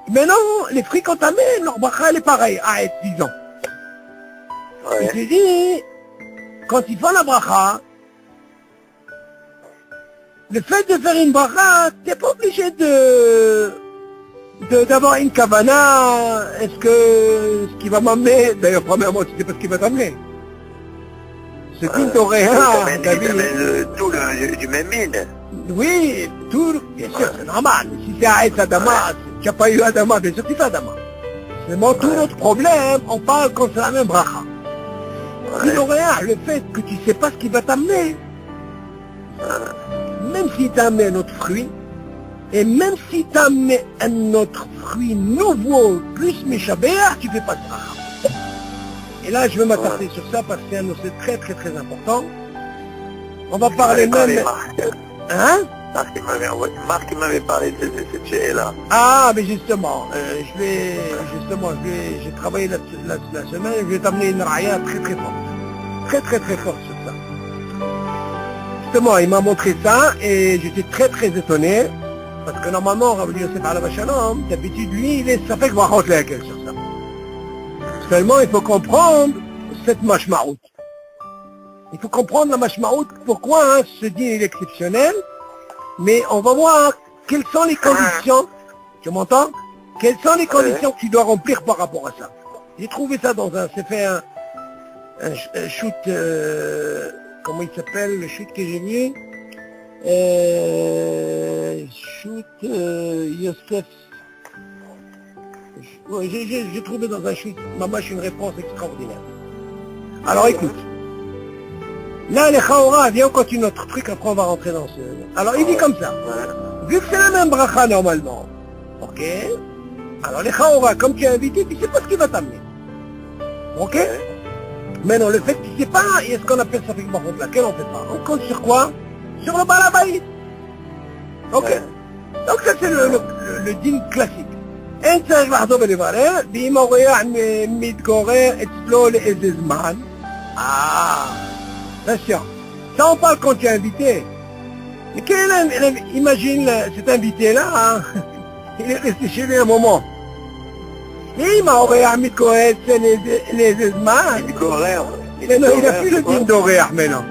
Maintenant, les fruits qu'on t'amène, leur bracha elle est pareille, arrête, disons. Il te dit, quand ils font la bracha, le fait de faire une bracha, tu n'es pas obligé d'avoir une kavana. Est-ce que ce qui va m'amener, d'ailleurs premièrement tu sais pas ce qui va t'amener. Ce qui t'aurait tout du même mine. Oui, tout, bien sûr, c'est normal. Si c'est Aït Adama, tu n'as pas eu Adama, bien sûr tu fais Adama. Seulement tout notre problème, on parle quand c'est la même bracha. Le fait que tu ne sais pas ce qui va t'amener, même si tu amené un autre fruit, et même si tu amené un autre fruit nouveau, plus méchabéa, tu ne fais pas ça. Et là, je vais m'attarder sur ça parce que c'est un dossier très très très important. On va parler même... Hein? Marc m'avait parlé de cette chaîne-là. Ah, mais justement, j'ai travaillé la semaine, je vais t'amener une raya très très forte. Très très très forte sur ça. Justement, il m'a montré ça et j'étais très très étonné. Parce que normalement, Rabbi Yosef Alav Shalom, d'habitude, lui, ça fait que va rentrer avec elle sur ça. Seulement, il faut comprendre cette mashmaout. Il faut comprendre la mashmaout, pourquoi ce dîner est exceptionnel. Mais on va voir quelles sont les conditions, tu m'entends? Quelles sont les conditions que tu dois remplir par rapport à ça. J'ai trouvé ça dans c'est fait un shoot, comment il s'appelle, le shoot que j'ai vu? Shoot Yosef. Ouais, j'ai trouvé dans un shoot, maman, une réponse extraordinaire. Alors écoute. Là, les Chaora, viens, on continue notre truc, après on va rentrer dans ce... Alors, il dit comme ça. Vu que c'est la même bracha normalement, ok? Alors, les Chaora, comme tu es invité, tu sais pas ce qui va t'amener. Ok? Maintenant, le fait que tu sais pas, il y a ce qu'on appelle ça fait que laquelle on fait pas. On compte sur quoi? Sur le balabaït. Ok? Donc ça, c'est le dîner classique. אין צריך לחזור ולברר, ואם האורח מתגורר אצלו לאיזה זמן, attention, Ça, on parle quand tu es invité. Mais imagine cet invité-là, hein, il est resté chez lui un moment. Et il m'a envoyé Mikoel, c'est les Esman. Il a plus le digne d'horaire maintenant.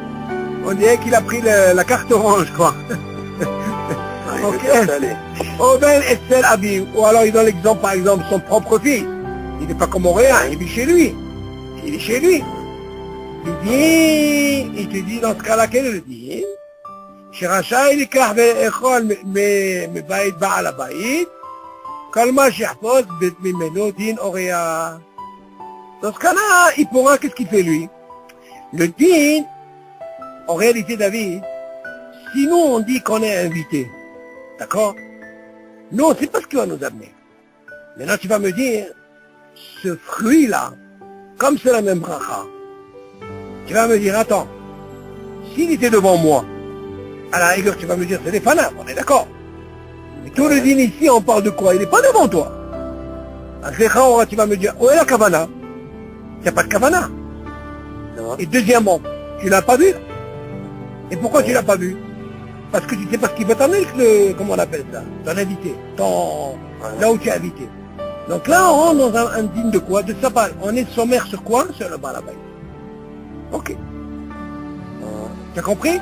On dirait qu'il a pris la carte orange, quoi. Ok. Oh ben, Estelle Abi. Ou alors il donne l'exemple, par exemple, son propre fils. Il n'est pas comme Auréa, il vit chez lui. Il est chez lui. Il te dit dans ce cas-là, quel est le dit? שרשאי לקח ולאכול מבית בעל הבית, כל מה שיחפוץ ממנו דין אוריה. Dans ce cas-là, il pourra, qu'est-ce qu'il fait lui? Le din, en réalité David, si nous on dit qu'on est invité, d'accord? Nous on sait pas ce qu'il va nous amener. Maintenant tu vas me dire, ce fruit-là, comme c'est la même bracha, tu vas me dire, attends, s'il était devant moi, à la rigueur, tu vas me dire, c'est des fanats, on est d'accord. Mais tout le dîner ici, on parle de quoi? Il n'est pas devant toi. Tu vas me dire, où est la kavana? Il n'y a pas de kavana. Et deuxièmement, tu l'as pas vu. Et pourquoi tu l'as pas vu? Parce que tu sais pas ce qu'il veut t'amener, comment on appelle ça? Ton invité, là où tu es invité. Donc là, on rentre dans un dîner de quoi? De sabbat. On est sommaire sur quoi? Sur le balabay. Ok. Tu as compris?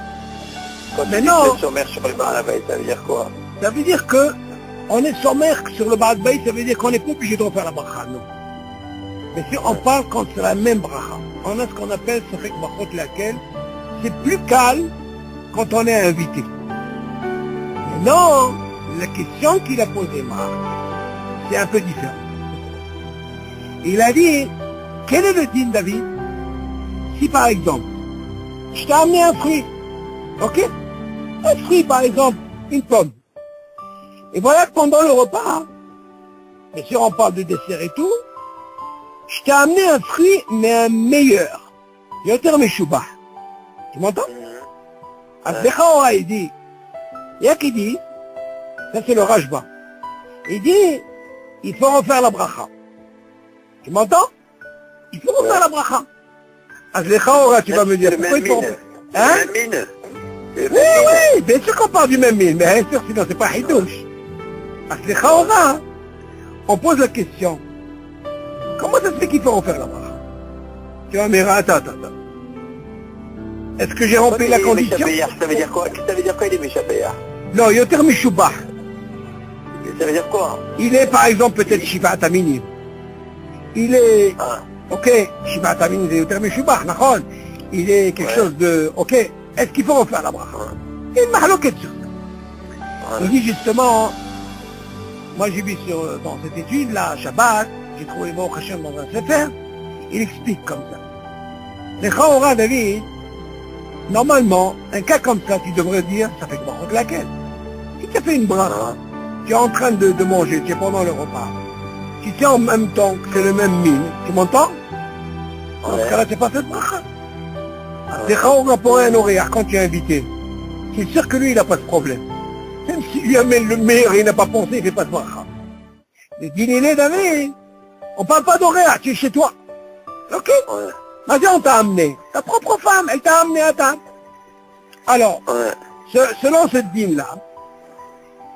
Quand tu dis sommaire sur le balabay, ça veut dire quoi? Ça veut dire que on est sommaire sur le balabay, ça veut dire qu'on n'est pas obligé de refaire la bracha, non. Mais si on parle quand c'est la même bracha, on a ce qu'on appelle Sofek Bachot laquelle c'est plus calme quand on est invité. Mais non, la question qu'il a posée Marc, c'est un peu différent. Il a dit, quel est le din David? Si par exemple, je t'ai amené un fruit, ok? Un fruit par exemple, une pomme. Et voilà que pendant le repas, bien sûr on parle de dessert et tout, je t'ai amené un fruit, mais un meilleur. Yoter Meshubah. Tu m'entends? Aslecha il dit, il y a qui dit, ça c'est le Rajba. Il dit, il faut refaire la bracha. Tu m'entends? Il faut refaire la bracha. Aslecha tu vas me dire, pourquoi il faut refaire? Hein? Oui, bien sûr qu'on parle du même mille, mais bien sûr, sinon c'est pas Hidouche. Aslecha on pose la question. Comment ça se fait qu'il faut refaire la bracha? Tu vas me dire, attends. Est-ce que j'ai rempli la condition? Ça veut dire quoi? Ça veut dire quoi il est Meshabéa? Non, Yoter Meshubah. Ça veut dire quoi? Il est par exemple peut-être Shivat Aminim. Il est... Ok, Shivat Aminim c'est Yoter Meshubah, Nahon. Il est quelque chose de... Ok, est-ce qu'il faut refaire la bracha? Il y a une mahloquette sur ça. Il dit justement... Moi j'ai vu dans cette étude là, Shabbat, j'ai trouvé Baruch Hashem dans un sefer, il explique comme ça. Les Chaora David, normalement, un cas comme ça, tu devrais dire, ça fait Baruch de laquelle? Si tu as fait une bracha, tu es en train de manger, tu es pendant le repas, tu sais en même temps que c'est le même mine, tu m'entends? Dans ce cas-là, tu n'as pas fait de bracha. Les Chaora pour un horaire, quand tu es invité, c'est sûr que lui, il n'a pas de problème. Même s'il lui amène le meilleur, il n'a pas pensé, il ne fait pas de bracha. Le dîner David, on ne parle pas d'horaire, tu es chez toi. Ok? Vas-y, on t'a amené. Ta propre femme, elle t'a amené à table. Alors, selon ce dîner-là,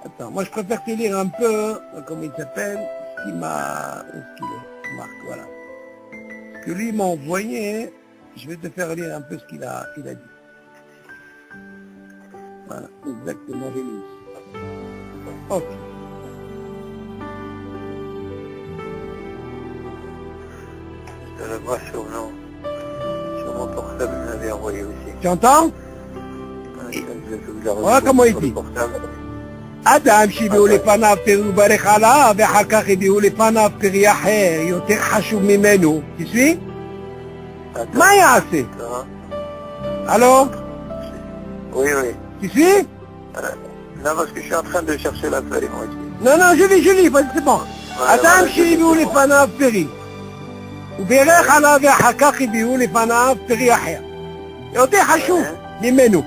attends, moi je préfère te lire un peu, comment il s'appelle, ce qu'il m'a, où est-ce qu'il est, Marc, voilà. Ce que lui m'a envoyé, je vais te faire lire un peu ce qu'il a dit. Voilà, exactement, j'ai mis. Ok. Je le vois sur mon portable, je l'avais envoyé aussi. Tu entends? Voilà comment il dit. אדם שהביאו לפניו פרי וברך עליו, ואחר כך הביאו לפניו פרי אחר, יותר חשוב ממנו. Tu suis? מה יעשה? Alors? Oui. Tu suis? Non, parce que je suis en train de chercher la feuille, moi aussi. Non, je lis, c'est bon. אדם שהביאו לפניו פרי, וברך עליו, ואחר כך הביאו לפניו פרי אחר. יותר חשוב ממנו.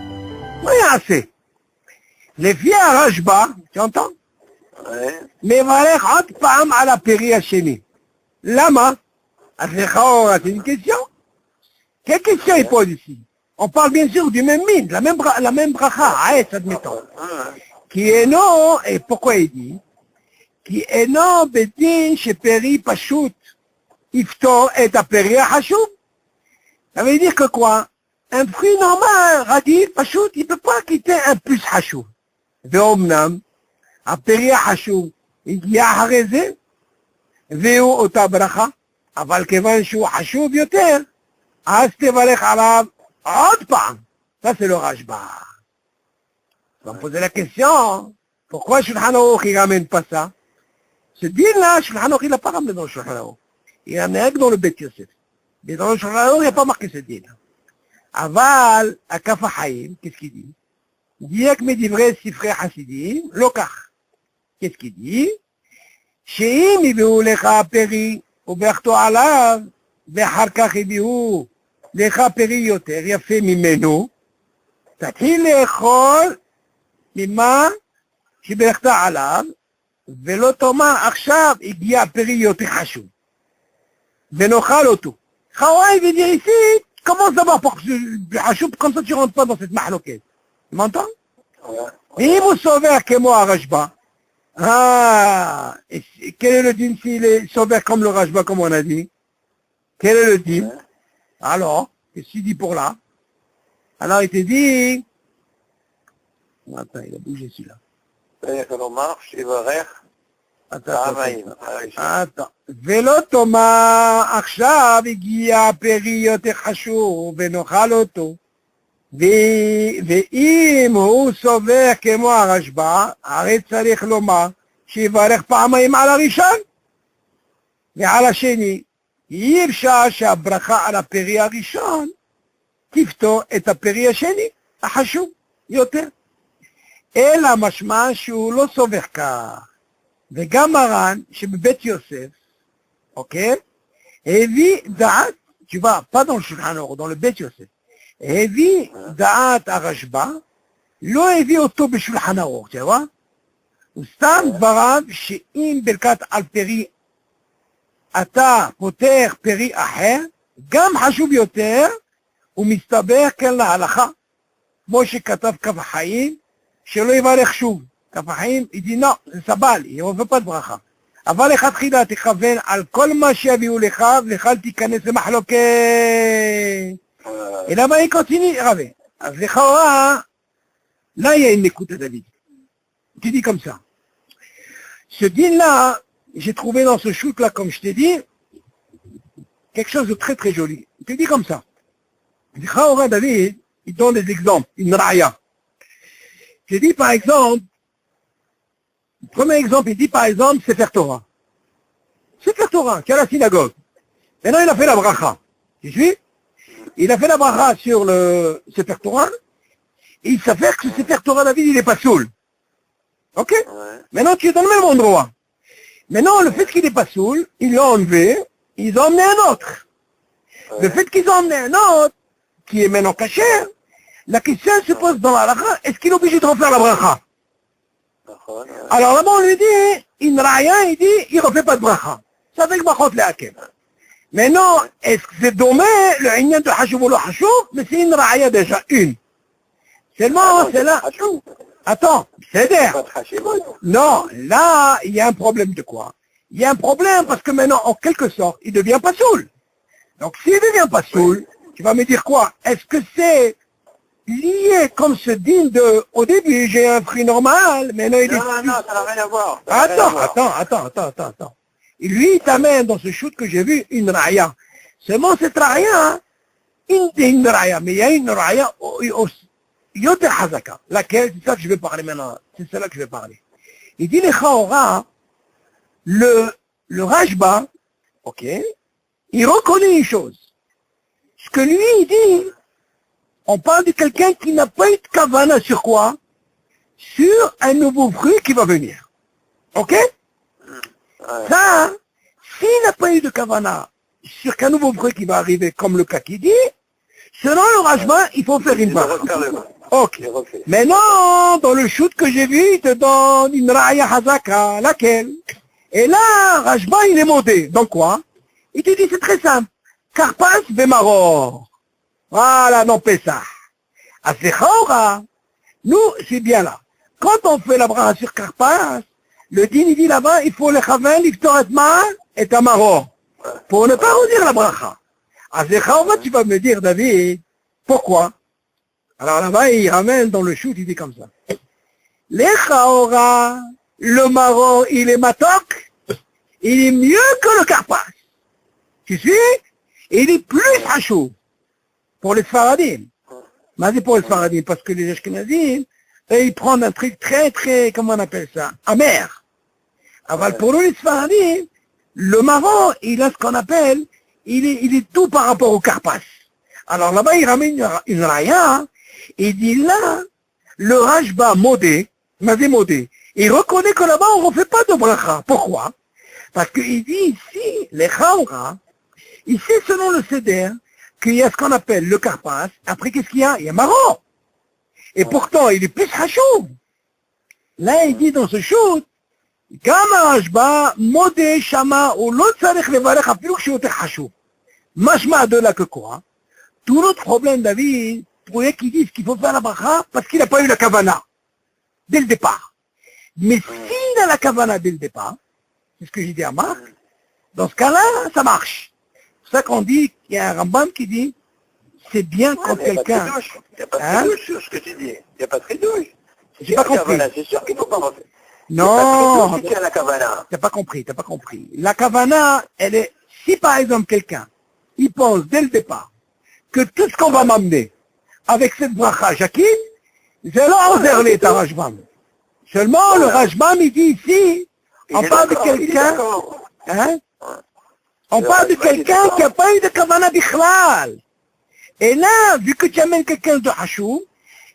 מה יעשה? לפי הרשב"א, tu entends? מברך עוד פעם על הפרי השני. למה? אז לכאורה, c'est une question. Quelle question il pose ici? On parle bien sûr du même mine, la même bracha, Aetz, admettons. Qui est non, et pourquoi il dit? Qui est non, bedin, chez Peri, Pachout, Ifto, et à Peri, Hachoub. Ça veut dire que quoi? Un fruit normal, radis, Pachout, il ne peut pas quitter un plus Hachoub. Veomnam, à Peri, Hachoub, il y a Hareze, Veo, Ota Bracha, אבל כיוון שהוא חשוב יותר, אז תברך עליו עוד פעם. Ça, c'est le Rashba. On va me poser la question, pourquoi Shulchan Aruch il ramène pas ça? Ce deal-là, Shulchan Aruch il l'a pas ramené dans le Shulchan Aruch. Il l'a amené dans le Bet Yosef. Mais dans le Shulchan Aruch, il n'y a pas marqué ce deal. Aval, à Kaf HaChaim, qu'est-ce qu'il dit? Il dit que mes divrei sifrei Hasidim, lokach. Qu'est-ce qu'il dit? שאם הביאו לך פרי, וברכתו עליו, ואחר כך הביאו לך פרי יותר יפה ממנו, תתחיל לאכול ממה שברכת עליו, ולא תאמר עכשיו הגיע פרי יותר חשוב, ונאכל אותו. חוואי veut dire ici, commence d'abord par חשוב, comme ça tu rentres pas dans cette mahloquette. Tu m'entends? אם הוא סובר כמו הרשב"א, et quel est le din s'il est sauvé comme le Rashba, comme on a dit? Quel est le din? Alors, qu'est-ce qu'il dit pour là? Alors, il te dit... Attends, il a bougé celui-là. C'est-à-dire que l'on marche, il va rire. Attends. ולא תאמר עכשיו הגיע פרי יותר חשוב ונאכל אותו. ואם הוא סובר כמו הרשב"א, הרי צריך לומר שיברך פעמיים על הראשון ועל השני. אי אפשר שהברכה על הפרי הראשון תפתור את הפרי השני, החשוב יותר. אלא משמע שהוא לא סובר כך. וגם מרן שבבית יוסף, אוקיי, הביא דעת, תשובה, pas dans le Shulchan Aruch, dans le בית יוסף, הביא דעת הרשב"א, לא הביא אותו בשולחן ערוך, אתה רואה? הוא סתם דבריו שאם ברכת על פרי אתה פותח פרי אחר, גם חשוב יותר, הוא מסתבר כן להלכה, כמו שכתב כף החיים, שלא יברך שוב. כף החיים, il dit non, זה סבל, il ne veut pas de ברכה. אבל לכתחילה תכוון על כל מה שיביאו לך, ואל תיכנס למחלוקת. Et là-bas, il continue, Ravé. Là, il y a une écoute à David. Tu dis comme ça. Ce din-là, j'ai trouvé dans ce shoot-là, comme je t'ai dit, quelque chose de très très joli. Il te dit comme ça. David, il donne des exemples, une raya. J'ai dit par exemple, le premier exemple, il dit par exemple, Sefer Torah. Sefer Torah, qui est à la synagogue. Maintenant, il a fait la bracha. Tu suis? Il a fait la bracha sur le Sefer Torah, et il s'avère que ce Sefer Torah David, il n'est pas saoul. Ok? Maintenant, tu es dans le même endroit. Maintenant, le fait qu'il n'est pas saoul, ils l'ont enlevé, ils ont emmené un autre. Le fait qu'ils ont emmené un autre, qui est maintenant caché, la question se pose dans la bracha, est-ce qu'il est obligé de refaire la bracha? Alors là-bas, on lui dit, il n'a rien, il dit, il ne refait pas de bracha. Ça fait que brachot le hakem. Mais non, est-ce que c'est dommage, le Inyan de Hashoub ou le Hashoub, mais c'est une raya déjà, une. Seulement, c'est là. Attends, c'est d'air. Non, là, il y a un problème de quoi? Il y a un problème parce que maintenant, en quelque sorte, il ne devient pas saoul. Donc, s'il ne devient pas saoul, tu vas me dire quoi? Est-ce que c'est lié comme ce digne de, au début, j'ai un fruit normal, maintenant il est... Non, ça n'a rien à voir. Attends. Et lui, il t'amène dans ce shoot que j'ai vu une raya. Seulement cette raya, une raya, mais il y a une raya yoter hazaka. Laquelle, c'est ça que je vais parler maintenant. C'est celle-là que je vais parler. Il dit les Chaora, le Rashba, ok, il reconnaît une chose. Ce que lui, il dit, on parle de quelqu'un qui n'a pas eu de kavana sur quoi? Sur un nouveau fruit qui va venir. Ok? Ça, s'il n'a pas eu de kavana sur qu'un nouveau fruit qui va arriver, comme le cas qui dit, selon le Rashba, il faut faire une barre. Ok. Maintenant, dans le shoot que j'ai vu, il te donne une raya hazaka, laquelle? Et là, Rashba, il est monté. Donc quoi? Il te dit, c'est très simple. Karpas vemaror. Voilà, non, Pessah. À Sechaora, nous, c'est bien là. Quand on fait la bracha sur Karpas, le din, il dit là-bas, il faut le chaven, l'iftor et tamaro. Pour ne pas redire la bracha. À Sechaora, tu vas me dire, David, pourquoi? Alors là-bas, il ramène dans le shoot, il dit comme ça. Lechaora, le maro, il est matok, il est mieux que le Karpas. Tu sais? Il est plus hachou pour les Sfaradim. Mais c'est pour les Sfaradim, parce que les Ashkenazim, ils prennent un truc très, très, comment on appelle ça, amer. Alors pour nous, les Sfaradim, le marron, il a ce qu'on appelle, il est tout par rapport au Karpas. Alors là-bas, il ramène une raya, il dit là, le Rashba modé, il reconnaît que là-bas, on ne refait pas de bracha. Pourquoi? Parce qu'il dit ici, les Chaura, ici, selon le Seder, qu'il y a ce qu'on appelle le Karpas. Après, qu'est-ce qu'il y a? Il y a marron. Et pourtant, il est plus hachou. Là, il dit dans ce shoot, Gama Rashba, Modé, Shama, ou l'autre Sarech Levarech, afilou que je suis hachou. Mashma de là que quoi? Tout notre problème, David, pour eux qui disent qu'il faut faire la bracha, parce qu'il n'a pas eu la kavana. Dès le départ. Mais s'il a la kavana dès le départ, c'est ce que j'ai dit à Marc, dans ce cas-là, ça marche. C'est pour ça qu'on dit qu'il y a un Rambam qui dit, c'est bien quand quelqu'un... Il n'y a pas de tridouche sur ce que tu dis. Il n'y a pas de tridouche. J'ai pas compris. C'est sûr qu'il ne faut pas refaire. Non, Il y a la kavana. t'as pas compris. La kavana, elle est... Si par exemple quelqu'un, il pense dès le départ que tout ce qu'on va m'amener avec cette bracha, Jacquine, c'est là on les Rashbam. Seulement, le Rashbam, il dit ici, on parle de quelqu'un, hein? On parle de quelqu'un qui n'a pas eu de kavana bichlal. Et là, vu que tu amènes quelqu'un de hachou,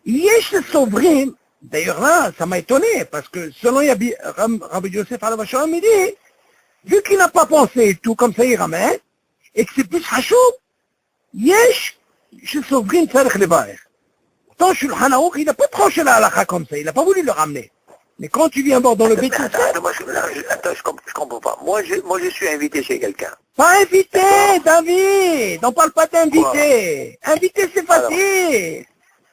yesh le sovrim, d'ailleurs là, ça m'a étonné, parce que selon Rabbi Yosef al-Vachon, il dit, vu qu'il n'a pas pensé et tout, comme ça il ramène, et que c'est plus hachou, yesh, je sovrim tzarech levarech. Pourtant, Shulchan Aruch, il n'a pas tranché la halakha comme ça, il n'a pas voulu le ramener. Mais quand tu viens voir dans le Beit Yosef... Attends, je comprends pas. Moi, je suis invité chez quelqu'un. Pas invité, David. On parle pas d'invité. Invité, c'est facile.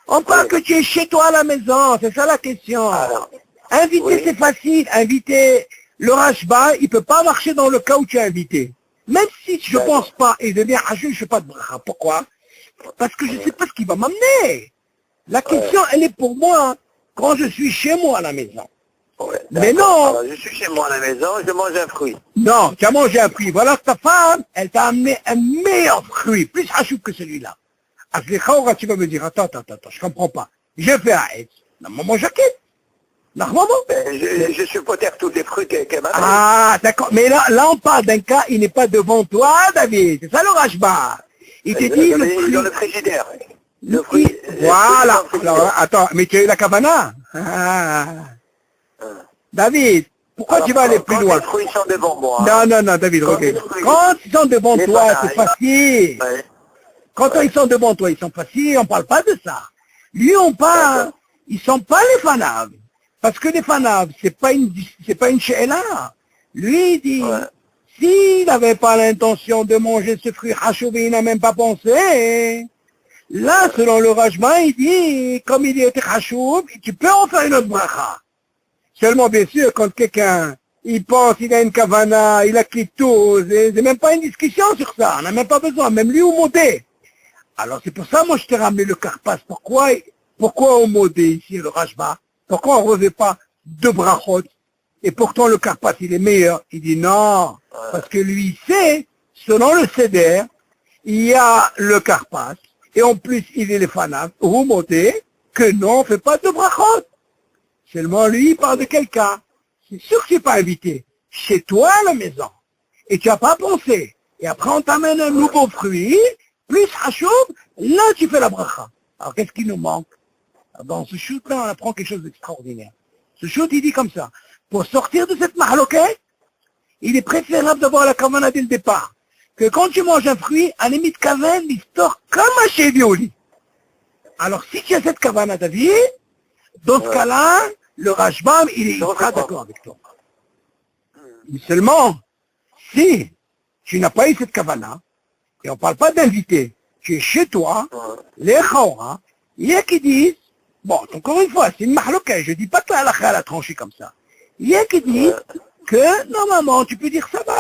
On parle que tu es chez toi à la maison. C'est ça la question. Alors, Invité, oui. c'est facile. Invité, le Rashba, il peut pas marcher dans le cas où tu es invité. Même si je pense pas, et de dire, je ne fais pas de bracha. Pourquoi? Parce que je sais pas ce qui va m'amener. La question, elle est pour moi quand je suis chez moi à la maison. Ouais, Mais d'accord. non. Alors, je suis chez moi à la maison, je mange un fruit. Non, tu as mangé un fruit. Voilà que ta femme, elle t'a amené un meilleur fruit, plus hachou que celui-là. À ce Chaura, tu vas me dire, attends, je comprends pas. Je fais un Hetz. Maman Jacquette. Normalement. Je suis poter tous les fruits qu'elle m'a donné. Ah, d'accord. Mais là, on parle d'un cas, il n'est pas devant toi, David. C'est ça le Rashba. Il te dit le fruit. Dans le frigidaire. Le fruit. Voilà. Alors, attends, mais tu as eu la kavana. David, pourquoi Alors, tu vas aller plus quand loin? les fruits sont devant moi. Non, David, Quand regarde. les fruits- Quand ils sont devant les toi, bananes. c'est facile. Ouais. Quand ils sont devant toi, ils sont faciles, on parle pas de ça. Lui, on parle, D'accord. ils sont pas les fanaves. Parce que les fanaves, c'est pas une she'ela. Lui, il dit, Ouais. s'il n'avait pas l'intention de manger ce fruit hachoubi, il n'a même pas pensé. Là, selon le Rashba, il dit, comme il était hachoub, tu peux en faire une autre bracha. Seulement, bien sûr, quand quelqu'un, il pense, il a une kavana, il a quitté tout, c'est même pas une discussion sur ça, on n'a même pas besoin, même lui au modé. Alors c'est pour ça, moi, je t'ai ramené le Karpas. Pourquoi au modé ici, le Rashba? Pourquoi on ne revêt pas deux brachot? Et pourtant, le Karpas, il est meilleur. Il dit non, parce que lui, c'est, selon le Seder, il y a le Karpas, et en plus, il est le Fanav, au modé, que non, on ne fait pas de brachot. Seulement lui, il parle de quelqu'un. C'est sûr que tu n'es pas invité. Chez toi à la maison. Et tu n'as pas pensé. Et après, on t'amène un nouveau fruit, plus hachoub, là, tu fais la bracha. Alors, qu'est-ce qui nous manque? Dans ce shoot-là, on apprend quelque chose d'extraordinaire. Ce shoot, il dit comme ça. Pour sortir de cette mahloquette, il est préférable d'avoir la kavana dès le départ. Que quand tu manges un fruit, un limite kaven, il sort comme un chevy au lit. Alors, si tu as cette kavana, David, dans ce cas-là, le Rashbam, il sera d'accord avec toi. Mais seulement, si tu n'as pas eu cette kavana, et on ne parle pas d'invité, tu es chez toi, Ouais. les Khaoura, il y a qui disent, bon, encore une fois, c'est une mahloka, je dis pas que la halakha elle a tranché comme ça. Il y a qui disent que, normalement, tu peux dire ça va.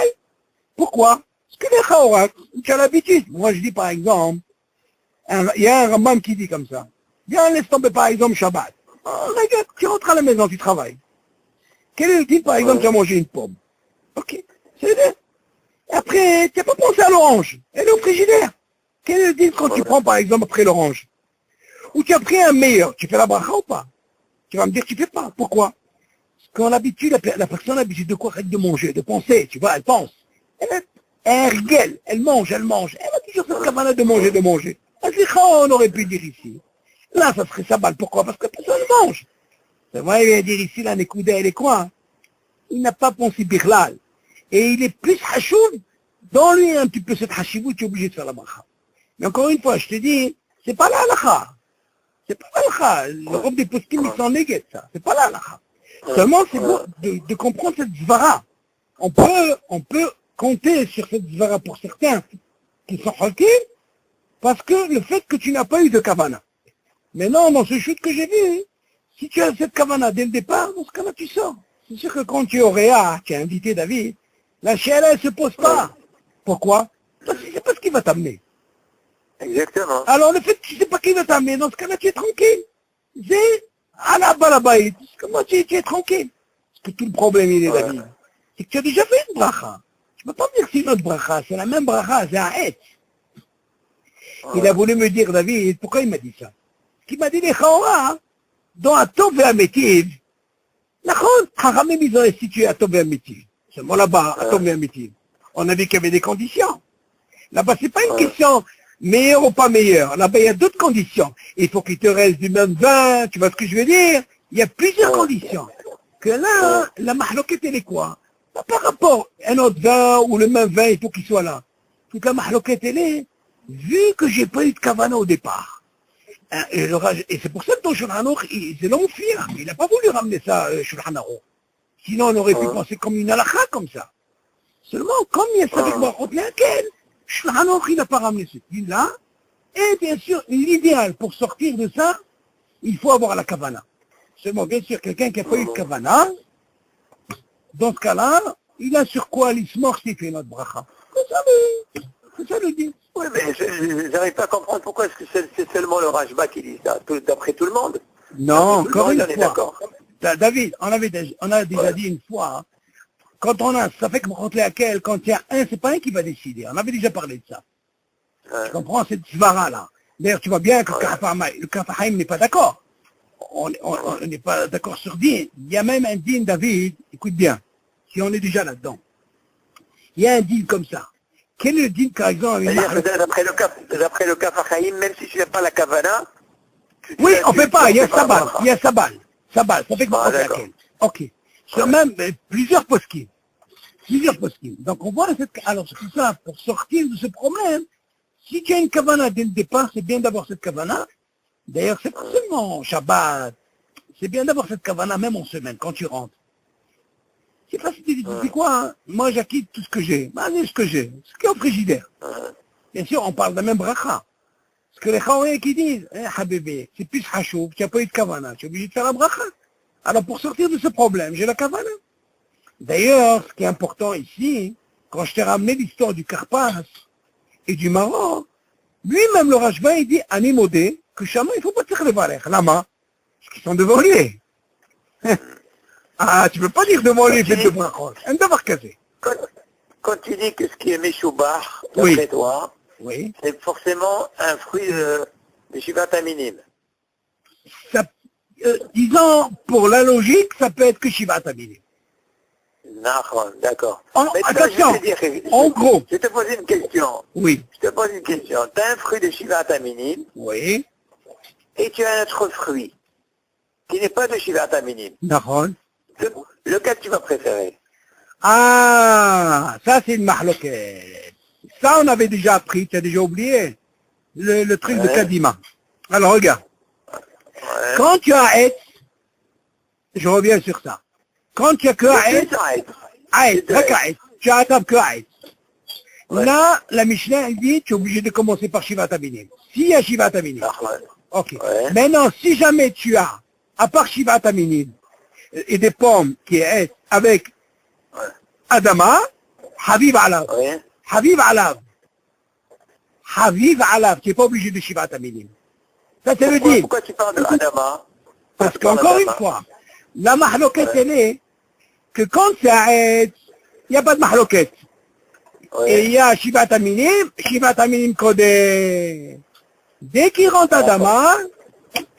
Pourquoi? Parce que les Khaoura, tu as l'habitude. Moi, je dis par exemple, il y a un Rambam qui dit comme ça. Viens, laisse tomber par exemple Shabbat. Oh, regarde, tu rentres à la maison, tu travailles. Quel est le type, par exemple, tu as mangé une pomme? Ok, c'est bien. Après, tu n'as pas pensé à l'orange. Elle est au frigidaire. Quel est le deal quand tu prends, par exemple, après l'orange? Ou tu as pris un meilleur, tu fais la bracha ou pas? Tu vas me dire que tu fais pas. Pourquoi? Parce qu'on a l'habitude, la personne a l'habitude de quoi? De manger, de penser, tu vois, elle pense. Elle régale, elle mange. Elle a toujours cette cavana de manger. Elle dit, oh, on aurait pu dire ici. Là, ça serait sabal. Pourquoi? Parce que personne ne mange. C'est vrai, il vient dire ici, là, Nekouda, elle est quoi? Il n'a pas pensé birlal. Et il est plus hachoum. Dans lui, un petit peu cette hachivou, tu es obligé de faire la bracha. Mais encore une fois, je te dis, c'est pas la halakha. C'est pas la halakha. L'Europe des poskim, ils s'en néguent, ça. C'est pas la halakha. Seulement, c'est bon de comprendre cette zvara. On peut compter sur cette zvara pour certains qui sont halkés, parce que le fait que tu n'as pas eu de kavana. Maintenant, dans ce shoot que j'ai vu, si tu as cette kavana dès le départ, dans ce cas-là, tu sors. C'est sûr que quand tu es au Réa, tu as invité David, la chienne, elle ne se pose pas. Pourquoi? Parce que tu ne sais pas ce qui va t'amener. Exactement. Alors, le fait que tu ne sais pas qui va t'amener, dans ce cas-là, tu es tranquille. C'est à la balabaït. Comment tu es tranquille? Parce que tout le problème, il est, David. C'est que tu as déjà fait une bracha. Tu ne peux pas me dire que c'est une autre bracha. C'est la même bracha, c'est un et. Il a voulu me dire, David, pourquoi il m'a dit ça? Parce qu'il m'a dit, les Khaoura, dans un Tov et un Métiv, Chachamim, ils ont institué à Tov et un Métiv. Seulement là-bas, à Tov et un Métiv. On a vu qu'il y avait des conditions. Là-bas, c'est pas une question meilleur ou pas meilleur. Là-bas, il y a d'autres conditions. Il faut qu'il te reste du même vin, tu vois ce que je veux dire? Il y a plusieurs conditions. Que là, la mahloquette, elle est quoi? Pas par rapport à un autre vin ou le même vin, il faut qu'il soit là. Toute la mahloquette, elle est, vu que j'ai pas eu de kavana au départ. Et c'est pour ça que ton Shulchan Aruch, c'est l'homme fier. Il n'a pas voulu ramener ça, Shulchan Aruch. Sinon, on aurait pu penser comme une halakha, comme ça. Seulement, comme il y a ça avec Baruch laquelle, Shulchan Aruch, il n'a pas ramené ce deal-là. Et bien sûr, l'idéal pour sortir de ça, il faut avoir la kavana. Seulement, bien sûr, quelqu'un qui n'a pas eu de kavana, dans ce cas-là, il a sur quoi il se mord s'il fait notre bracha. C'est ça le deal. Oui, mais je n'arrive pas à comprendre pourquoi est-ce que c'est seulement le Rajba qui dit ça, d'après tout le monde. Non, encore une fois. Fois. David, on a déjà dit une fois, hein, quand on a, ça fait que contre laquelle, quand il y a un, c'est pas un qui va décider. On avait déjà parlé de ça. Tu comprends cette svara-là. D'ailleurs, tu vois bien que le Kafahaim n'est pas d'accord. On n'est pas d'accord sur din. Il y a même un din, David, écoute bien, si on est déjà là-dedans. Il y a un din comme ça. Quel est le din, par exemple, d'après le Kafahaim, même si tu n'as pas la kavana, oui, on ne fait pas, il y a sabal, Sabal, ça fait que laquelle. Ok. Sur même plusieurs poskim. Donc on voit alors c'est tout ça, pour sortir de ce problème, si tu as une kavana dès le départ, c'est bien d'avoir cette kavana. D'ailleurs, c'est pas seulement Shabbat, c'est bien d'avoir cette kavana même en semaine, quand tu rentres. C'est pas si tu dis quoi, hein? Moi j'acquitte tout ce que j'ai, ce que j'ai, ce qui est au frigidaire. Bien sûr, on parle de la même bracha. Parce que les Khaoué qui disent, Habibé, c'est plus hachouf, tu n'as pas eu de kavana, tu es obligé de faire la bracha. Alors pour sortir de ce problème, j'ai la kavana. D'ailleurs, ce qui est important ici, quand je t'ai ramené l'histoire du Karpas et du Maroc, lui-même le Rajba, il dit, Animodé, que Shama, il ne faut pas dire les valeurs. Lama, parce qu'ils sont devant lui. Ah, tu ne peux pas dire devant lui, faites de brachot. Un devoir casé. Quand tu dis que ce qui est Meshubah, d'après toi, oui, c'est forcément un fruit de Shivat Aminim. Disons, pour la logique, ça peut être que Shivat Aminim. D'accord. Attention, en gros. Je te pose une question. Oui. Je te pose une question. Tu as un fruit de Shivat Aminim. Oui. Et tu as un autre fruit qui n'est pas de Shivat Aminim. D'accord. Lequel tu vas préférer? Ah, ça c'est une mahloquette. Ça on avait déjà appris, tu as déjà oublié. Le truc de Kadima. Alors regarde. Quand tu as Aetz, je reviens sur ça. Quand tu as que Aetz, tu attrapes que Aetz. Ouais. Là, la Mishnah elle dit, tu es obligé de commencer par Shivat Aminim. S'il y a Shivat Aminim. Ah, ouais. Ok. Ouais. Maintenant, si jamais tu as, à part Shivat Aminim, et des pommes qui est avec Ouais. Adama, Habib Alav. Ouais. Habib Alav. Habib Alav. Tu n'es pas obligé de Shivat Aminim. Ça, ça veut dire, Pourquoi tu parles de Adama? parce tu parles qu'encore une d'Adama? fois, la mahloquette, Ouais. elle est que quand ça arrête, il n'y a pas de mahloquette. Et il Ouais. y a Shivat Aminim Kodé. Dès qu'il rentre Adama,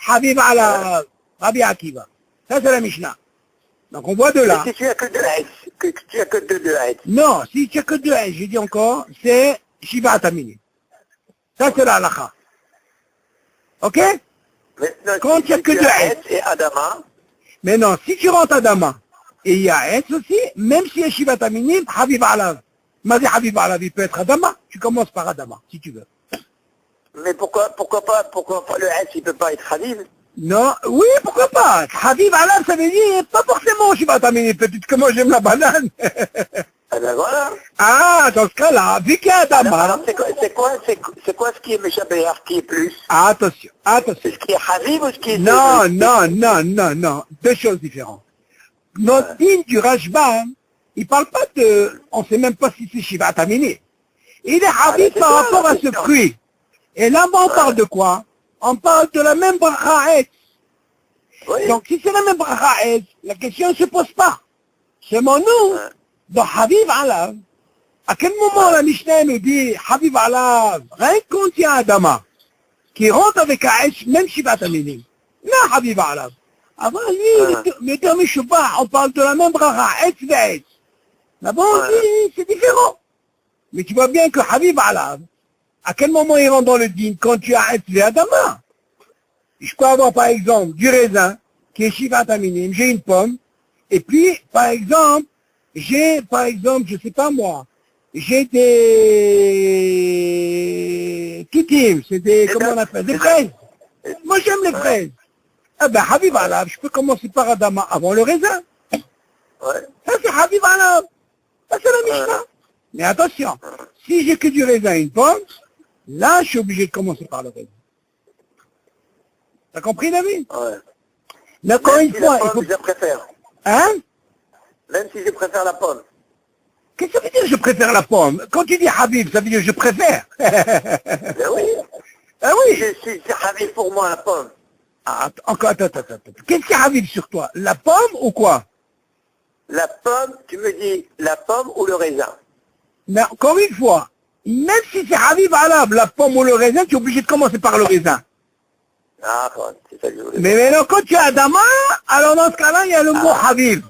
Habib Alav, Rabbi Akiva. Ça, c'est la Mishnah. Donc, on voit de là. Mais si tu as que deux S, que tu as que deux S. Non, si tu n'as que deux S, j'ai dit encore, c'est Shivat Aminim. Ça, c'est la halakha. Ok? Maintenant, Quand il y a si que tu deux as S. S et Adama, Mais non, si tu rentres Adama, et il y a S aussi, même si il y a Shivat Aminim, Habib Alav. Mazi Habib Alav, il peut être Adama. Tu commences par Adama, si tu veux. mais pourquoi pas le S, il peut pas être Habib? Non, oui, pourquoi pas? Habib Alav, ça veut dire pas forcément Shivat Aminim. Peut-être que moi j'aime la banane. Ah ben voilà. Ah, dans ce cas-là, vu qu'il y a Adama. Alors c'est quoi ce qui est Méchabéar, qui est plus? Attention, attention. C'est ce qui est Habib ou ce qui est Non, non, non, non, non. Deux choses différentes. Notre digne du Rashban, il parle pas de, on sait même pas si c'est Shivat Aminim. Il est Habib c'est par ça, rapport la à ce question. fruit. Et là, on parle de quoi? On parle de la même bracha. Oui. Donc, si c'est la même bracha, la question ne se pose pas. Seulement nous, Ouais. dans Habib Alav, à quel moment la Mishnah nous dit Habib Alav, rien que quand il y a Adama, qui rentre avec un S, même Shivat Aminim. Non, Habib Alav. Avant lui, le terme Shubah, on parle de la même bracha, S ve S. Là-bas, on dit, c'est différent. Mais tu vois bien que Habib Alav, à quel moment il rentre dans le din quand tu as S ve Adama? Je peux avoir par exemple du raisin qui est Shivat Aminim, j'ai une pomme, et puis par exemple, je sais pas moi, j'ai des tutim, c'est des, comment on appelle, des fraises. Moi j'aime les fraises. Ah ben Habib Alav, je peux commencer par Adama avant le raisin. Ouais. Ça c'est Habib Alav. Ça c'est la Mishnah. Mais attention, si j'ai que du raisin et une pomme, là je suis obligé de commencer par le raisin. T'as compris, David? Ouais. Mais encore Même une si fois, la il pomme, faut... je préfère. Hein? Même si je préfère la pomme. Qu'est-ce que ça veut dire je préfère la pomme? Quand tu dis Habib, ça veut dire je préfère. Ben oui. Ah oui. C'est Habib pour moi, la pomme. Ah, encore, attends. Qu'est-ce qui est Habib sur toi? La pomme ou quoi? La pomme, tu me dis la pomme ou le raisin? Mais encore une fois, même si c'est Habib Alav, la pomme ou le raisin, tu es obligé de commencer par le raisin. Ah, bon, c'est ça que je voulais Mais maintenant, quand tu as Adama, alors dans ce cas-là, il y a le mot Habib. dire.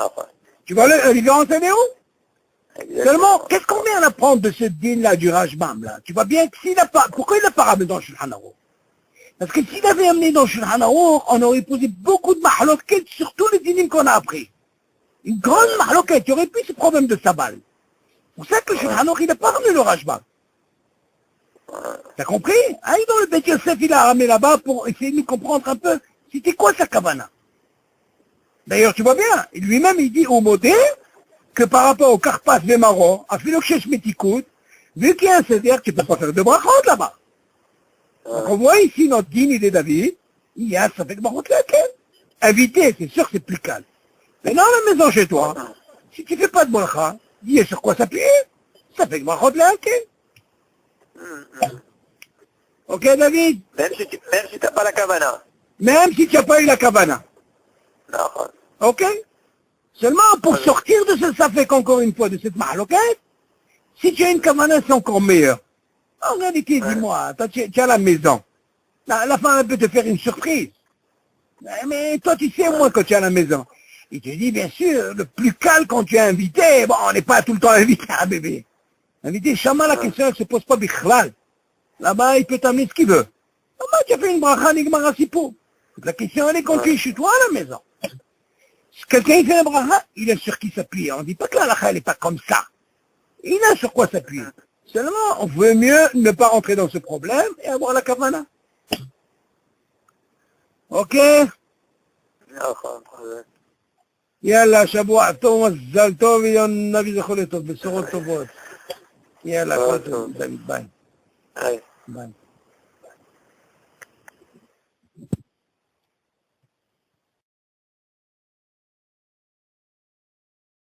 Enfin, Tu vois la différence, elle est où? exactement. Seulement, qu'est-ce qu'on vient d'apprendre de ce din-là, du Rajbam, là? Tu vois bien que s'il n'a pas, pourquoi il n'a pas ramené dans le Shulchan Aruch? Parce que s'il avait amené dans le Shulchan Aruch, on aurait posé beaucoup de mahloquettes sur tous les dinim qu'on a appris. Une grande mahloquette, il y aurait plus ce problème de sabal. C'est pour ça que le Shulchan Aruch, il n'a pas ramené le Rajbam. T'as compris? Hein, dans le Beth Yosef, il a ramené là-bas pour essayer de nous comprendre un peu, c'était quoi sa kavana? D'ailleurs, tu vois bien, lui-même, il dit au modé que par rapport au Karpas Vemaro, à Philokshesh Metikout, vu qu'il y a un cédère, tu ne peux pas faire de brachot là-bas. Donc on voit ici notre dîme de David, il y a ça fait que brachot laquelle. Invité, c'est sûr que c'est plus calme. Mais dans la maison chez toi, si tu ne fais pas de bracha, il y a sur quoi s'appuyer. Ça fait que brachot laquelle. Ok David? Même si tu n'as pas la kavana. Même si tu n'as pas eu la kavana. Non. Ok? Seulement pour sortir de ce safek encore une fois, de cette mahloquette, si tu as une kavana, c'est encore meilleur. En réalité, dis-moi, toi, tu as la maison. La femme elle peut te faire une surprise. Mais toi, tu sais au moins quand tu es à la maison. Il te dit, bien sûr, le plus calme quand tu es invité. Bon, on n'est pas tout le temps invité à bébé. Invité, Shama, la question ne se pose pas bichlal. Là-bas, il peut t'amener ce qu'il veut. Là-bas, tu as fait une bracha, nigmara sipo. La question, elle est quand tu es chez toi à la maison. Si quelqu'un il fait une bracha, il est sur qui s'appuyer. On ne dit pas que la halakha, elle n'est pas comme ça. Il a sur quoi s'appuyer. Seulement, on veut mieux ne pas rentrer dans ce problème et avoir la kavana. Ok? יאללה, שבוע טוב, מזל טוב, יום נביא זכו לטוב, בשורות טובות. יאללה, כל טוב, דוד, ביי. היי. ביי.